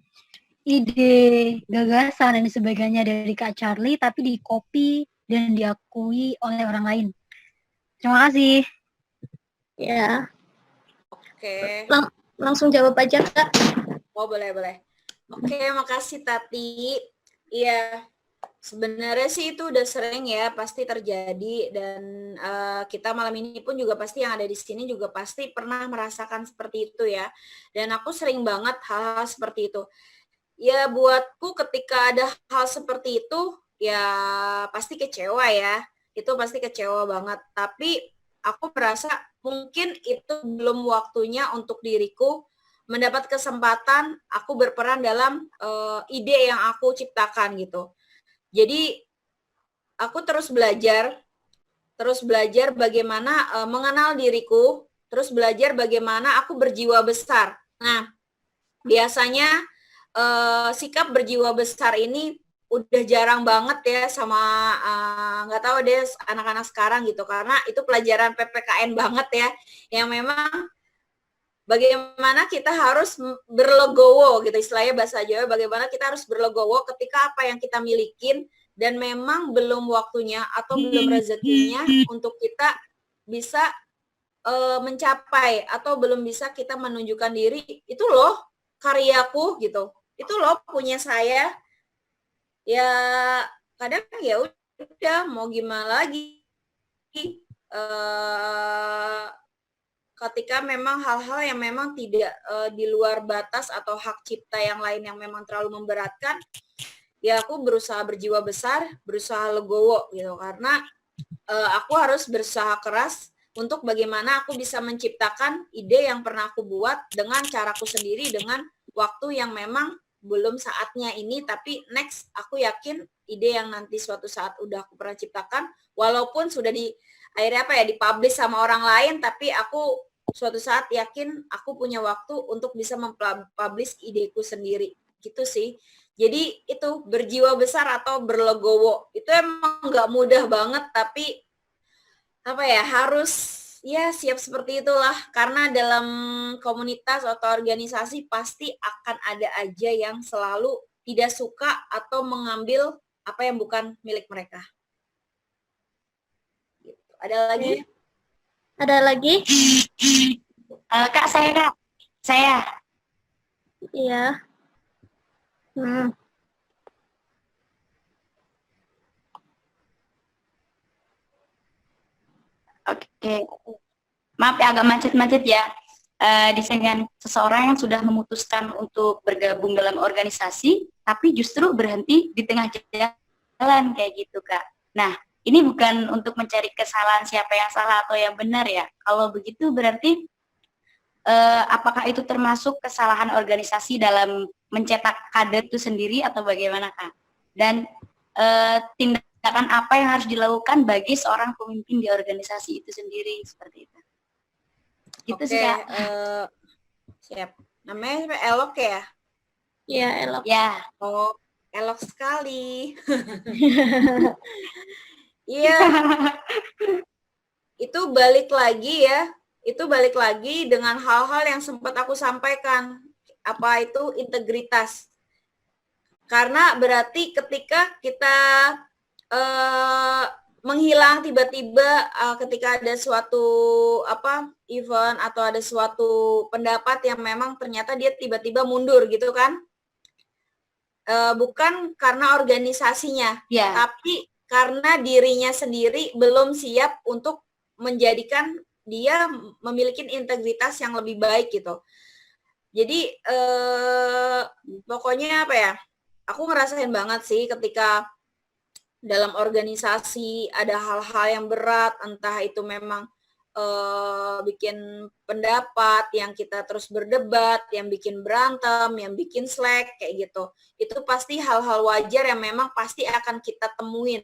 ide, gagasan, dan sebagainya dari Kak Charlie tapi di-copy dan diakui oleh orang lain? Terima kasih. Ya. Oke. Langsung jawab aja, Kak. Oh, boleh. Oke, makasih Tati. Iya, sebenarnya sih itu udah sering ya, pasti terjadi, dan kita malam ini pun juga pasti yang ada di sini juga pasti pernah merasakan seperti itu ya. Dan aku sering banget hal-hal seperti itu. Ya, buatku ketika ada hal seperti itu, ya pasti kecewa ya. Itu pasti kecewa banget. Tapi aku merasa mungkin itu belum waktunya untuk diriku mendapat kesempatan aku berperan dalam ide yang aku ciptakan gitu. Jadi aku terus belajar bagaimana mengenal diriku, terus belajar bagaimana aku berjiwa besar. Nah, biasanya sikap berjiwa besar ini udah jarang banget ya sama nggak tahu deh anak-anak sekarang gitu, karena itu pelajaran PPKN banget ya, yang memang bagaimana kita harus berlegowo gitu, istilahnya bahasa Jawa, bagaimana kita harus berlegowo ketika apa yang kita milikin dan memang belum waktunya atau belum rezekinya untuk kita bisa mencapai, atau belum bisa kita menunjukkan diri, itu loh karyaku gitu, itu loh punya saya. Ya kadang ya udah mau gimana lagi, ketika memang hal-hal yang memang tidak di luar batas atau hak cipta yang lain yang memang terlalu memberatkan, ya aku berusaha berjiwa besar, berusaha legowo gitu, karena aku harus berusaha keras untuk bagaimana aku bisa menciptakan ide yang pernah aku buat dengan caraku sendiri, dengan waktu yang memang belum saatnya ini, tapi next aku yakin ide yang nanti suatu saat udah aku pernah ciptakan, walaupun sudah akhirnya dipublish sama orang lain, tapi aku suatu saat yakin aku punya waktu untuk bisa mempublish ideku sendiri, gitu sih. Jadi itu berjiwa besar atau berlegowo, itu emang nggak mudah banget, tapi apa ya, harus ya siap seperti itulah, karena dalam komunitas atau organisasi pasti akan ada aja yang selalu tidak suka atau mengambil apa yang bukan milik mereka. Gitu. Ada lagi? Ada lagi? Kak, saya. Iya. Oke. Maaf ya agak macet-macet ya. Dengan seseorang yang sudah memutuskan untuk bergabung dalam organisasi, tapi justru berhenti di tengah jalan kayak gitu, Kak. Nah, ini bukan untuk mencari kesalahan siapa yang salah atau yang benar ya. Kalau begitu berarti apakah itu termasuk kesalahan organisasi dalam mencetak kader itu sendiri atau bagaimana, Kak? Dan tindakan apa yang harus dilakukan bagi seorang pemimpin di organisasi itu sendiri seperti itu? Gitu sih, Kak. Siap. Namanya Elok ya? Iya, Elok. Ya. Oh, elok sekali. Iya. Itu balik lagi ya. Itu balik lagi dengan hal-hal yang sempat aku sampaikan. Apa itu integritas. Karena berarti ketika kita menghilang tiba-tiba ketika ada suatu event atau ada suatu pendapat yang memang ternyata dia tiba-tiba mundur gitu kan, bukan karena organisasinya, tapi karena dirinya sendiri belum siap untuk menjadikan dia memiliki integritas yang lebih baik gitu. Jadi pokoknya apa ya, aku ngerasain banget sih ketika dalam organisasi ada hal-hal yang berat, entah itu memang bikin pendapat yang kita terus berdebat, yang bikin berantem, yang bikin slack kayak gitu. Itu pasti hal-hal wajar yang memang pasti akan kita temuin.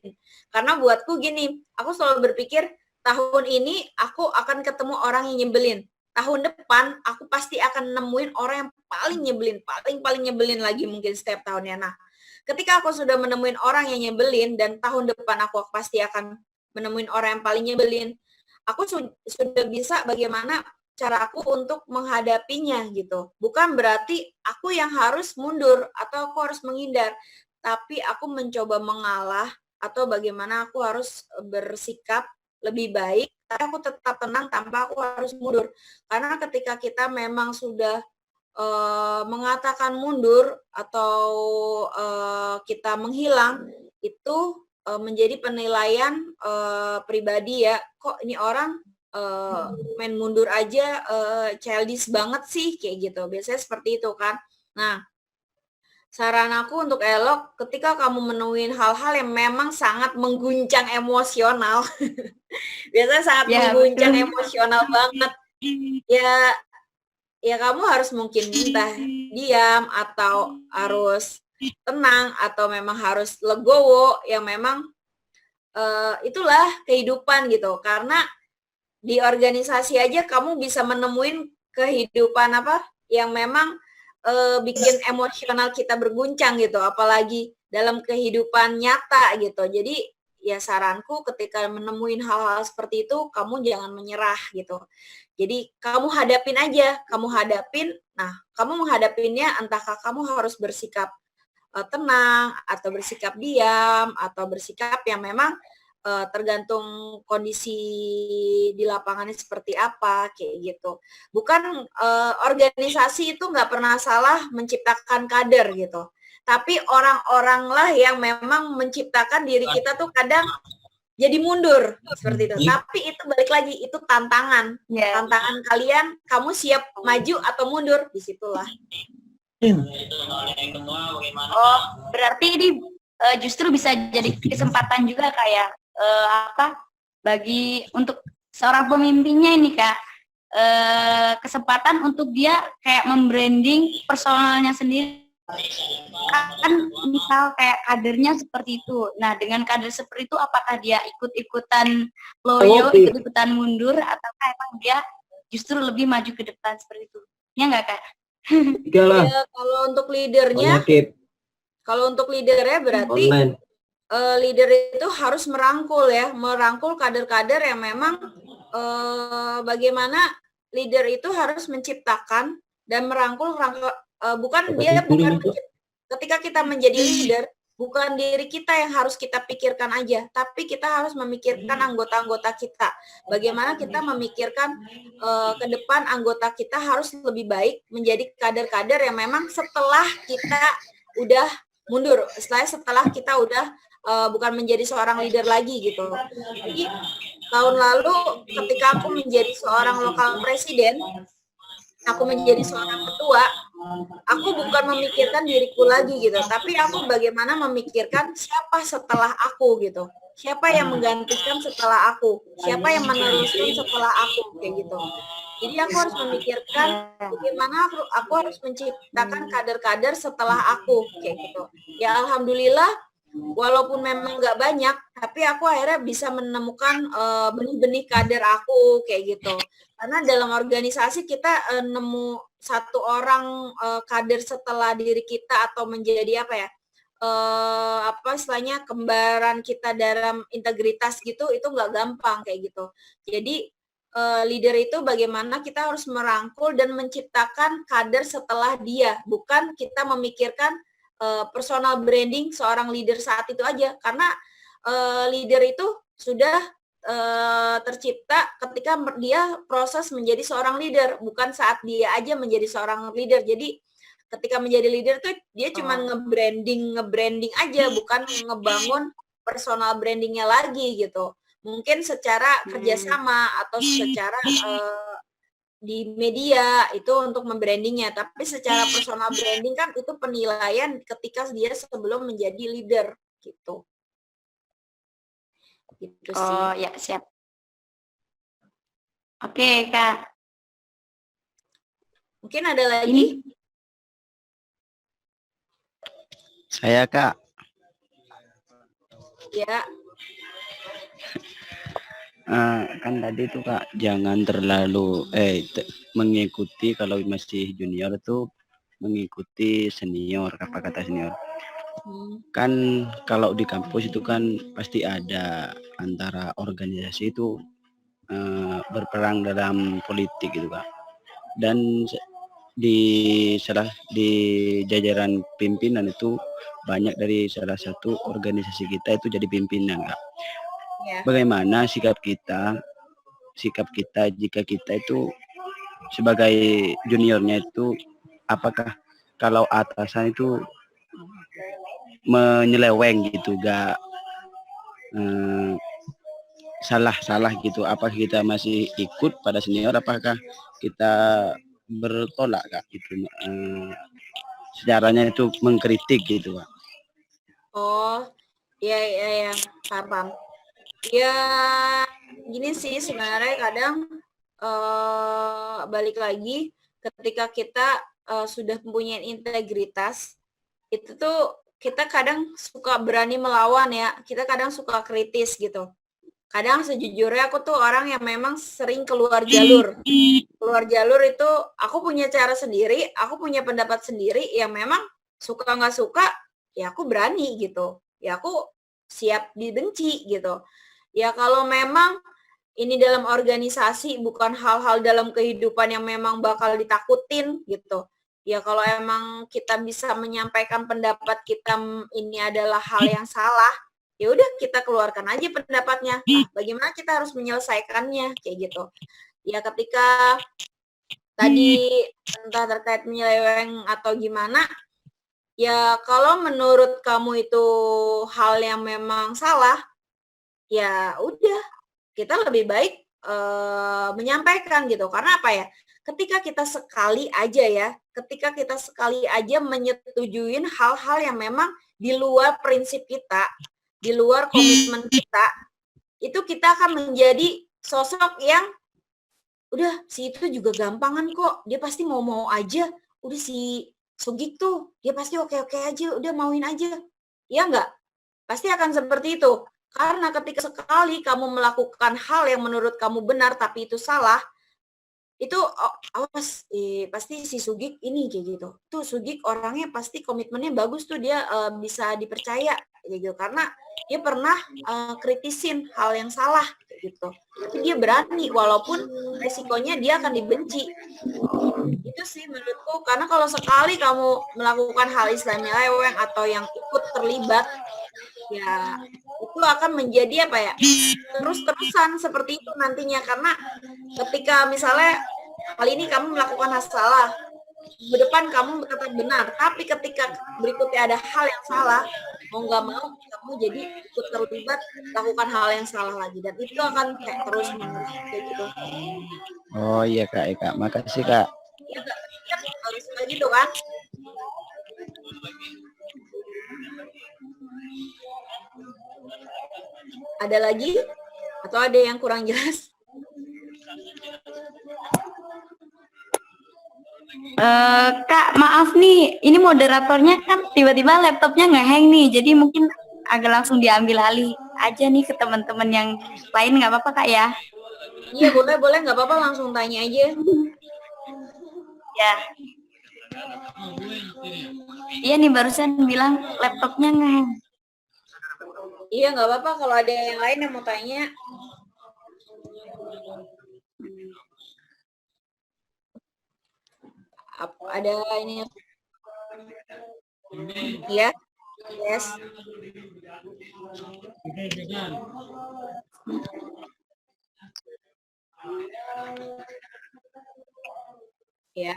Karena buatku gini, aku selalu berpikir tahun ini aku akan ketemu orang yang nyebelin. Tahun depan aku pasti akan nemuin orang yang paling nyebelin, paling nyebelin lagi mungkin setiap tahunnya. Nah, ketika aku sudah menemuin orang yang nyebelin dan tahun depan aku pasti akan menemuin orang yang paling nyebelin, aku sudah bisa bagaimana cara aku untuk menghadapinya gitu. Bukan berarti aku yang harus mundur atau aku harus menghindar, tapi aku mencoba mengalah atau bagaimana aku harus bersikap lebih baik, tapi aku tetap tenang tanpa aku harus mundur. Karena ketika kita memang sudah mengatakan mundur atau kita menghilang, itu menjadi penilaian pribadi ya, kok ini orang main mundur aja childish banget sih kayak gitu. Biasanya seperti itu kan. Nah, saran aku untuk Elok, ketika kamu menemuin hal-hal yang memang sangat mengguncang emosional, biasanya sangat mengguncang emosional banget, ya kamu harus mungkin entah diam atau harus tenang atau memang harus legowo, yang memang itulah kehidupan gitu. Karena di organisasi aja kamu bisa menemuin kehidupan yang memang bikin emosional kita berguncang gitu, apalagi dalam kehidupan nyata gitu. Jadi ya saranku ketika menemuin hal-hal seperti itu, kamu jangan menyerah gitu. Jadi kamu hadapin aja, nah kamu menghadapinnya entahkah kamu harus bersikap tenang, atau bersikap diam, atau bersikap yang memang tergantung kondisi di lapangannya seperti apa, kayak gitu. Bukan organisasi itu nggak pernah salah menciptakan kader gitu. Tapi orang-orang lah yang memang menciptakan diri kita tuh kadang jadi mundur seperti itu. Tapi itu balik lagi, itu tantangan. Tantangan kalian, kamu siap maju atau mundur, disitulah. Oh, berarti ini justru bisa jadi kesempatan juga kayak bagi untuk seorang pemimpinnya ini Kak, kesempatan untuk dia kayak membranding personalnya sendiri. Kan misal kayak kadernya seperti itu. Nah, dengan kader seperti itu apakah dia ikut-ikutan loyo, ikut-ikutan mundur, atau emang dia justru lebih maju ke depan seperti itu? Ya enggak, Kak? Ya, kalau untuk leadernya berarti leader itu harus merangkul ya, merangkul kader-kader yang memang bagaimana leader itu harus menciptakan dan merangkul bukan ketika kita menjadi leader, bukan diri kita yang harus kita pikirkan aja, tapi kita harus memikirkan anggota-anggota kita. Bagaimana kita memikirkan ke depan anggota kita harus lebih baik menjadi kader-kader yang memang setelah kita udah mundur, setelah kita udah bukan menjadi seorang leader lagi gitu. Jadi tahun lalu ketika aku menjadi seorang lokal presiden, aku menjadi seorang ketua, aku bukan memikirkan diriku lagi gitu, tapi aku bagaimana memikirkan siapa setelah aku gitu, siapa yang menggantikan setelah aku, siapa yang meneruskan setelah aku kayak gitu. Jadi aku harus memikirkan bagaimana aku harus menciptakan kader-kader setelah aku kayak gitu. Ya alhamdulillah, walaupun memang nggak banyak, tapi aku akhirnya bisa menemukan benih-benih kader aku kayak gitu. Karena dalam organisasi kita nemu satu orang kader setelah diri kita atau menjadi apa ya, istilahnya kembaran kita dalam integritas gitu, itu nggak gampang kayak gitu. Jadi leader itu bagaimana kita harus merangkul dan menciptakan kader setelah dia, bukan kita memikirkan personal branding seorang leader saat itu aja, karena leader itu sudah tercipta ketika dia proses menjadi seorang leader, bukan saat dia aja menjadi seorang leader. Jadi ketika menjadi leader tuh dia cuma nge-branding aja, bukan ngebangun personal brandingnya lagi gitu. Mungkin secara kerjasama atau secara di media itu untuk membrandingnya, tapi secara personal branding kan itu penilaian ketika dia sebelum menjadi leader gitu. Gitu sih. Oh ya, siap. Oke Kak. Mungkin ada lagi? Saya Kak. Ya. Kan tadi tuh Kak, jangan terlalu mengikuti kalau masih junior tuh mengikuti senior, apa kata senior. Kan kalau di kampus itu kan pasti ada antara organisasi itu berperang dalam politik gitu Kak. Dan di jajaran pimpinan itu banyak dari salah satu organisasi kita itu jadi pimpinan Kak. Bagaimana sikap kita jika kita itu sebagai juniornya itu, apakah kalau atasan itu menyeleweng gitu, gak salah gitu, apakah kita masih ikut pada senior, apakah kita bertolak Kak gitu, sejarahnya itu mengkritik gitu Kak. Oh ya paham. Ya gini sih sebenarnya kadang balik lagi ketika kita sudah mempunyai integritas, itu tuh kita kadang suka berani melawan ya, kita kadang suka kritis gitu. Kadang sejujurnya aku tuh orang yang memang sering keluar jalur. Keluar jalur itu aku punya cara sendiri, aku punya pendapat sendiri, yang memang suka nggak suka ya aku berani gitu. Ya aku siap dibenci gitu. Ya kalau memang ini dalam organisasi, bukan hal-hal dalam kehidupan yang memang bakal ditakutin gitu. Ya kalau emang kita bisa menyampaikan pendapat kita ini adalah hal yang salah, ya udah kita keluarkan aja pendapatnya. Nah, bagaimana kita harus menyelesaikannya kayak gitu. Ya ketika tadi entah terkait menyeleweng atau gimana, ya kalau menurut kamu itu hal yang memang salah, ya udah kita lebih baik menyampaikan gitu. Karena apa ya? Ketika kita sekali aja menyetujuin hal-hal yang memang di luar prinsip kita, di luar komitmen kita, itu kita akan menjadi sosok yang udah si itu juga gampangan kok, dia pasti mau aja, udah si Sugik tuh dia pasti oke aja, udah mauin aja. Ya enggak? Pasti akan seperti itu. Karena ketika sekali kamu melakukan hal yang menurut kamu benar tapi itu salah, itu awas pasti si Sugik ini kayak gitu. Tuh Sugik orangnya pasti komitmennya bagus tuh, dia bisa dipercaya. gitu, karena dia pernah kritisin hal yang salah gitu, tapi dia berani walaupun resikonya dia akan dibenci. Itu sih menurutku, karena kalau sekali kamu melakukan hal Islam nyeleweng atau yang ikut terlibat, ya itu akan menjadi apa ya, terus-terusan seperti itu nantinya. Karena ketika misalnya kali ini kamu melakukan hal salah, ke depan kamu tetap benar, tapi ketika berikutnya ada hal yang salah, mau nggak mau kamu jadi ikut terlibat lakukan hal yang salah lagi, dan itu akan kayak terus menerus kayak gitu. Oh iya Kak, makasih Kak. Ya nggak harus kayak gitu kan. Ada lagi atau ada yang kurang jelas? Kak, maaf nih, ini moderatornya kan tiba-tiba laptopnya nge-hang nih, jadi mungkin agak langsung diambil alih aja nih ke teman-teman yang lain, nggak apa-apa Kak ya? Iya boleh nggak apa-apa, langsung tanya aja. Ya. Iya nih barusan bilang laptopnya nge-hang. Iya nggak apa-apa kalau ada yang lain yang mau tanya. Ada ini ya? Yes. Ya.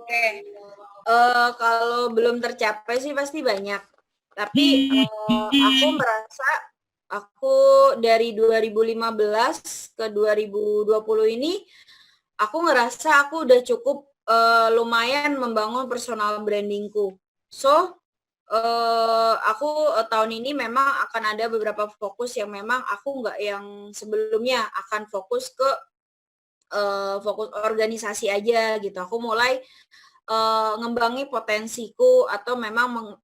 Oke, kalau belum tercapai sih pasti banyak. Tapi aku merasa aku dari 2015 ke 2020 ini, aku ngerasa aku udah cukup lumayan membangun personal brandingku. So, aku tahun ini memang akan ada beberapa fokus yang memang aku nggak yang sebelumnya akan fokus ke fokus organisasi aja gitu. Aku mulai ngembangi potensiku atau memang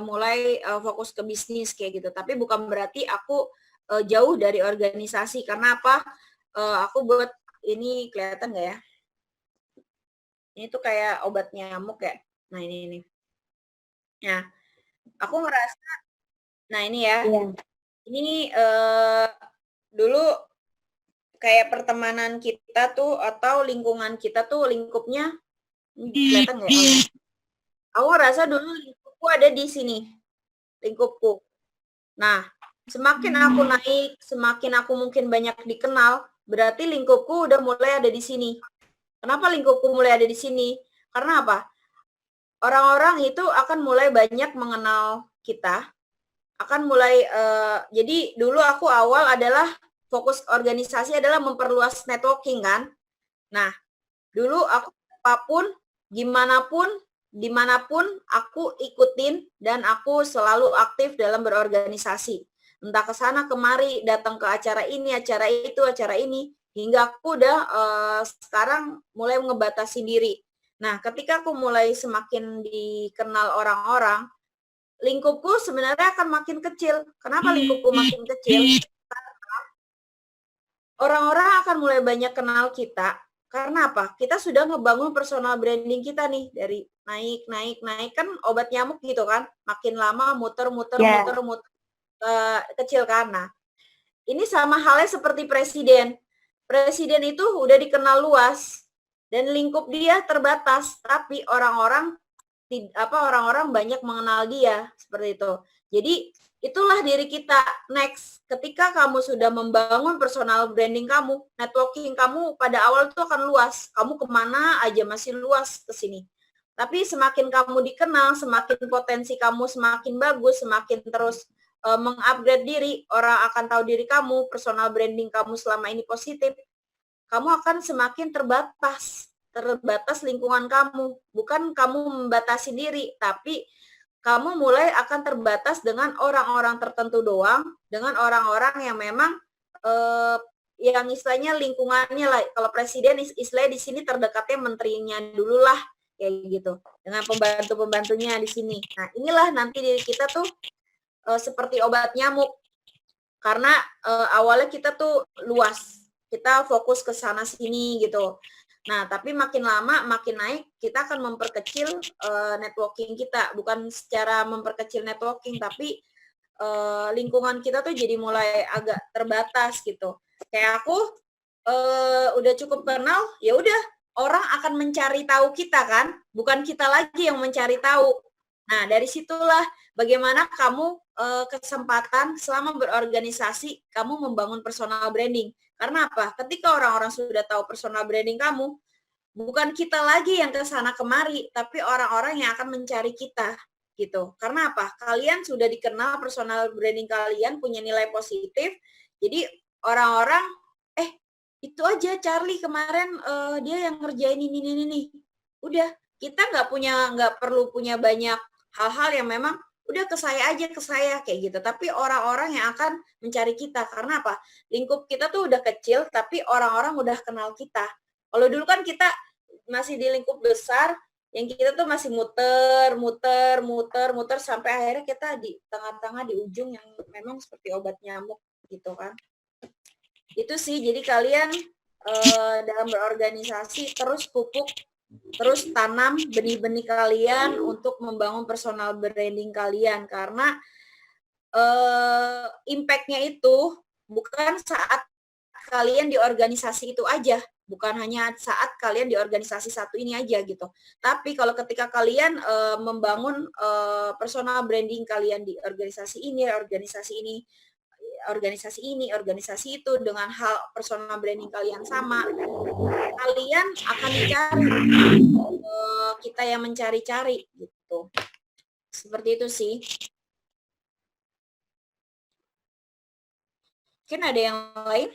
mulai fokus ke bisnis kayak gitu. Tapi bukan berarti aku jauh dari organisasi. Karena apa? Aku buat ini kelihatan nggak ya? Ini tuh kayak obat nyamuk ya. Nah ini. Nah, aku ngerasa, nah ini ya. Iya. Ini dulu kayak pertemanan kita tuh atau lingkungan kita tuh lingkupnya kelihatan nggak ya? Aku ngerasa dulu lingkupku ada di sini, lingkupku. Nah, semakin aku naik, semakin aku mungkin banyak dikenal, berarti lingkupku udah mulai ada di sini. Kenapa lingkupku mulai ada di sini? Karena apa? Orang-orang itu akan mulai banyak mengenal kita, akan mulai, jadi dulu aku awal adalah fokus organisasi adalah memperluas networking kan. Nah, dulu aku apapun, gimanapun, dimanapun aku ikutin dan aku selalu aktif dalam berorganisasi. Entah ke sana kemari, datang ke acara ini, acara itu, acara ini, hingga aku udah sekarang mulai ngebatasi diri. Nah, ketika aku mulai semakin dikenal orang-orang, lingkupku sebenarnya akan makin kecil. Kenapa lingkupku makin kecil? Orang-orang akan mulai banyak kenal kita. Karena apa? Kita sudah ngebangun personal branding kita nih. Dari naik. Kan obat nyamuk gitu kan. Makin lama muter, kecil kan. Nah, ini sama halnya seperti presiden. Presiden itu udah dikenal luas. Dan lingkup dia terbatas. Tapi orang-orang banyak mengenal dia. Seperti itu. Jadi, itulah diri kita. Next, ketika kamu sudah membangun personal branding kamu, networking kamu pada awal itu akan luas. Kamu kemana aja masih luas ke sini. Tapi semakin kamu dikenal, semakin potensi kamu semakin bagus, semakin terus mengupgrade diri, orang akan tahu diri kamu, personal branding kamu selama ini positif. kamu akan semakin terbatas lingkungan kamu. Bukan kamu membatasi diri, tapi kamu mulai akan terbatas dengan orang-orang tertentu doang, dengan orang-orang yang memang yang istilahnya lingkungannya lah. Kalau presiden istilahnya di sini terdekatnya menterinya dulu lah, kayak gitu. Dengan pembantu-pembantunya di sini. Nah, inilah nanti diri kita tuh seperti obat nyamuk. Karena awalnya kita tuh luas. Kita fokus ke sana sini gitu. Nah, tapi makin lama, makin naik, kita akan memperkecil networking kita. Bukan secara memperkecil networking, tapi lingkungan kita tuh jadi mulai agak terbatas gitu. Kayak aku udah cukup kenal, ya udah orang akan mencari tahu kita kan, bukan kita lagi yang mencari tahu. Nah, dari situlah bagaimana kamu kesempatan selama berorganisasi, kamu membangun personal branding. Karena apa? Ketika orang-orang sudah tahu personal branding kamu, bukan kita lagi yang ke sana kemari, tapi orang-orang yang akan mencari kita gitu. Karena apa? Kalian sudah dikenal, personal branding kalian punya nilai positif. Jadi orang-orang itu aja Charlie kemarin dia yang ngerjain ini. Udah, kita nggak perlu punya banyak hal-hal yang memang udah ke saya aja, ke saya kayak gitu. Tapi orang-orang yang akan mencari kita. Karena apa? Lingkup kita tuh udah kecil, tapi orang-orang udah kenal kita. Kalau dulu kan kita masih di lingkup besar, yang kita tuh masih muter sampai akhirnya kita di tengah-tengah di ujung yang memang seperti obat nyamuk gitu kan. Itu sih, jadi kalian dalam berorganisasi terus pupuk, terus tanam benih-benih kalian untuk membangun personal branding kalian. Karena impact-nya itu bukan saat kalian di organisasi itu aja, bukan hanya saat kalian di organisasi satu ini aja gitu. Tapi kalau ketika kalian membangun personal branding kalian di organisasi ini, organisasi itu dengan hal personal branding kalian sama, kalian akan dicari, kita yang mencari-cari gitu. Seperti itu sih. Mungkin ada yang lain?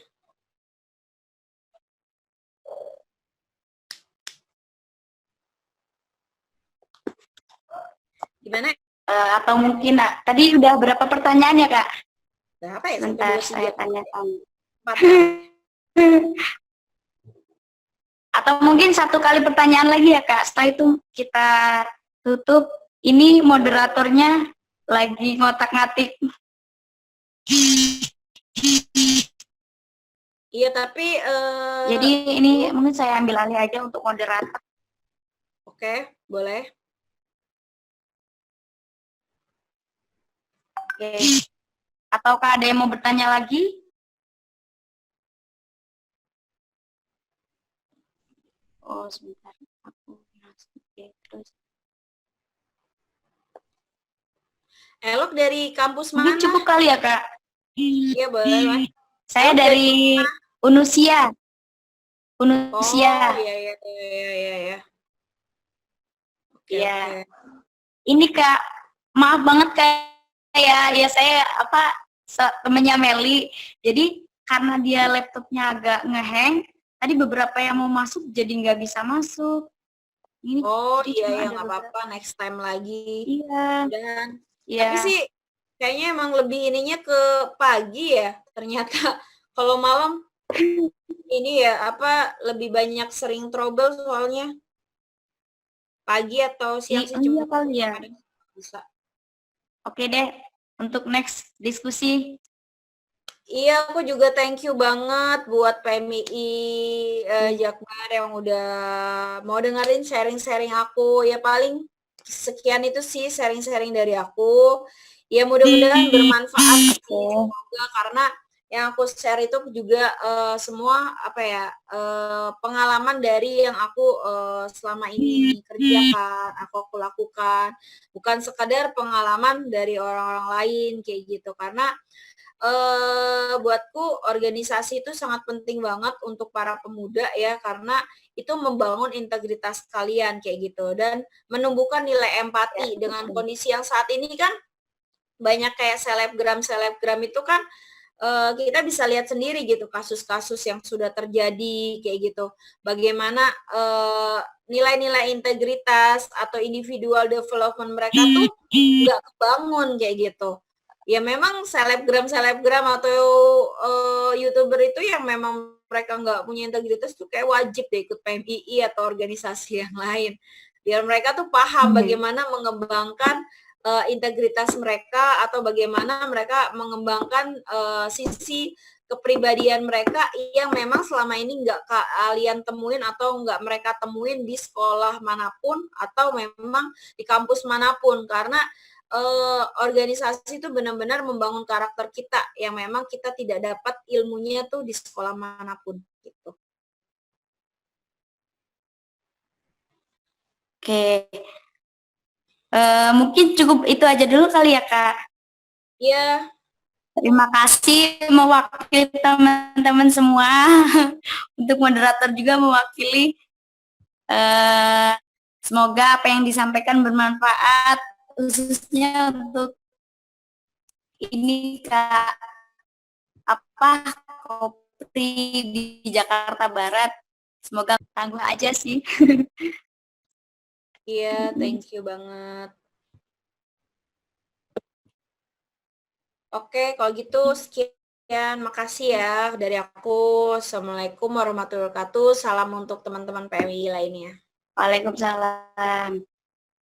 Gimana? Atau mungkin tadi udah berapa pertanyaan ya Kak? Berapa ya? Sebentar saya tanyakan. 4. Atau mungkin satu kali pertanyaan lagi ya Kak, setelah itu kita tutup. Ini moderatornya lagi ngotak-ngatik. Iya, tapi jadi ini mungkin saya ambil alih aja untuk moderator. Oke, boleh. Oke. Ataukah ada yang mau bertanya lagi? Oh, sebentar. Oke, terus. Elok dari kampus Mungkin mana? cukup kali ya, Kak? Iya, boleh. Saya dari Unusia. Unusia. Oh, iya. Oke, Iya. oke. Ini Kak, maaf banget ya saya temennya Meli. Jadi karena dia laptopnya agak ngehang, tadi beberapa yang mau masuk jadi nggak bisa masuk. Ini Oh jadi iya cuma ya, ada nggak apa-apa, next time lagi. Iya. Dan Iya. tapi sih kayaknya emang lebih ininya ke pagi ya. Ternyata kalau malam ini ya lebih banyak sering trouble soalnya. Pagi atau siang sih Iya cuma kali ya. bisa. Oke deh, untuk next diskusi. Iya, aku juga thank you banget buat PMI Jakbar yang udah mau dengerin sharing-sharing aku. Ya paling sekian itu sih sharing-sharing dari aku. Ya mudah-mudahan bermanfaat semoga, karena yang aku share itu juga semua pengalaman dari yang aku selama ini kerjakan, aku lakukan, bukan sekadar pengalaman dari orang-orang lain kayak gitu. Karena buatku organisasi itu sangat penting banget untuk para pemuda ya, karena itu membangun integritas kalian kayak gitu dan menumbuhkan nilai empati dengan kondisi yang saat ini kan banyak kayak selebgram itu kan kita bisa lihat sendiri gitu kasus-kasus yang sudah terjadi kayak gitu. Bagaimana nilai-nilai integritas atau individual development mereka tuh nggak kebangun kayak gitu. Ya memang selebgram atau YouTuber itu yang memang mereka nggak punya integritas tuh kayak wajib deh ikut PMII atau organisasi yang lain. Biar mereka tuh paham bagaimana mengembangkan integritas mereka atau bagaimana mereka mengembangkan sisi kepribadian mereka yang memang selama ini nggak kalian temuin atau nggak mereka temuin di sekolah manapun atau memang di kampus manapun, karena organisasi itu benar-benar membangun karakter kita yang memang kita tidak dapat ilmunya tuh di sekolah manapun gitu. Oke. Mungkin cukup itu aja dulu kali ya, Kak. Iya. Terima kasih mewakili teman-teman semua. Untuk moderator juga mewakili. Semoga apa yang disampaikan bermanfaat, khususnya untuk ini Kak, Kopri di Jakarta Barat. Semoga tangguh aja sih. Iya, thank you banget. Oke, kalau gitu sekian. Makasih ya dari aku. Assalamualaikum warahmatullahi wabarakatuh. Salam untuk teman-teman PMI lainnya. Waalaikumsalam.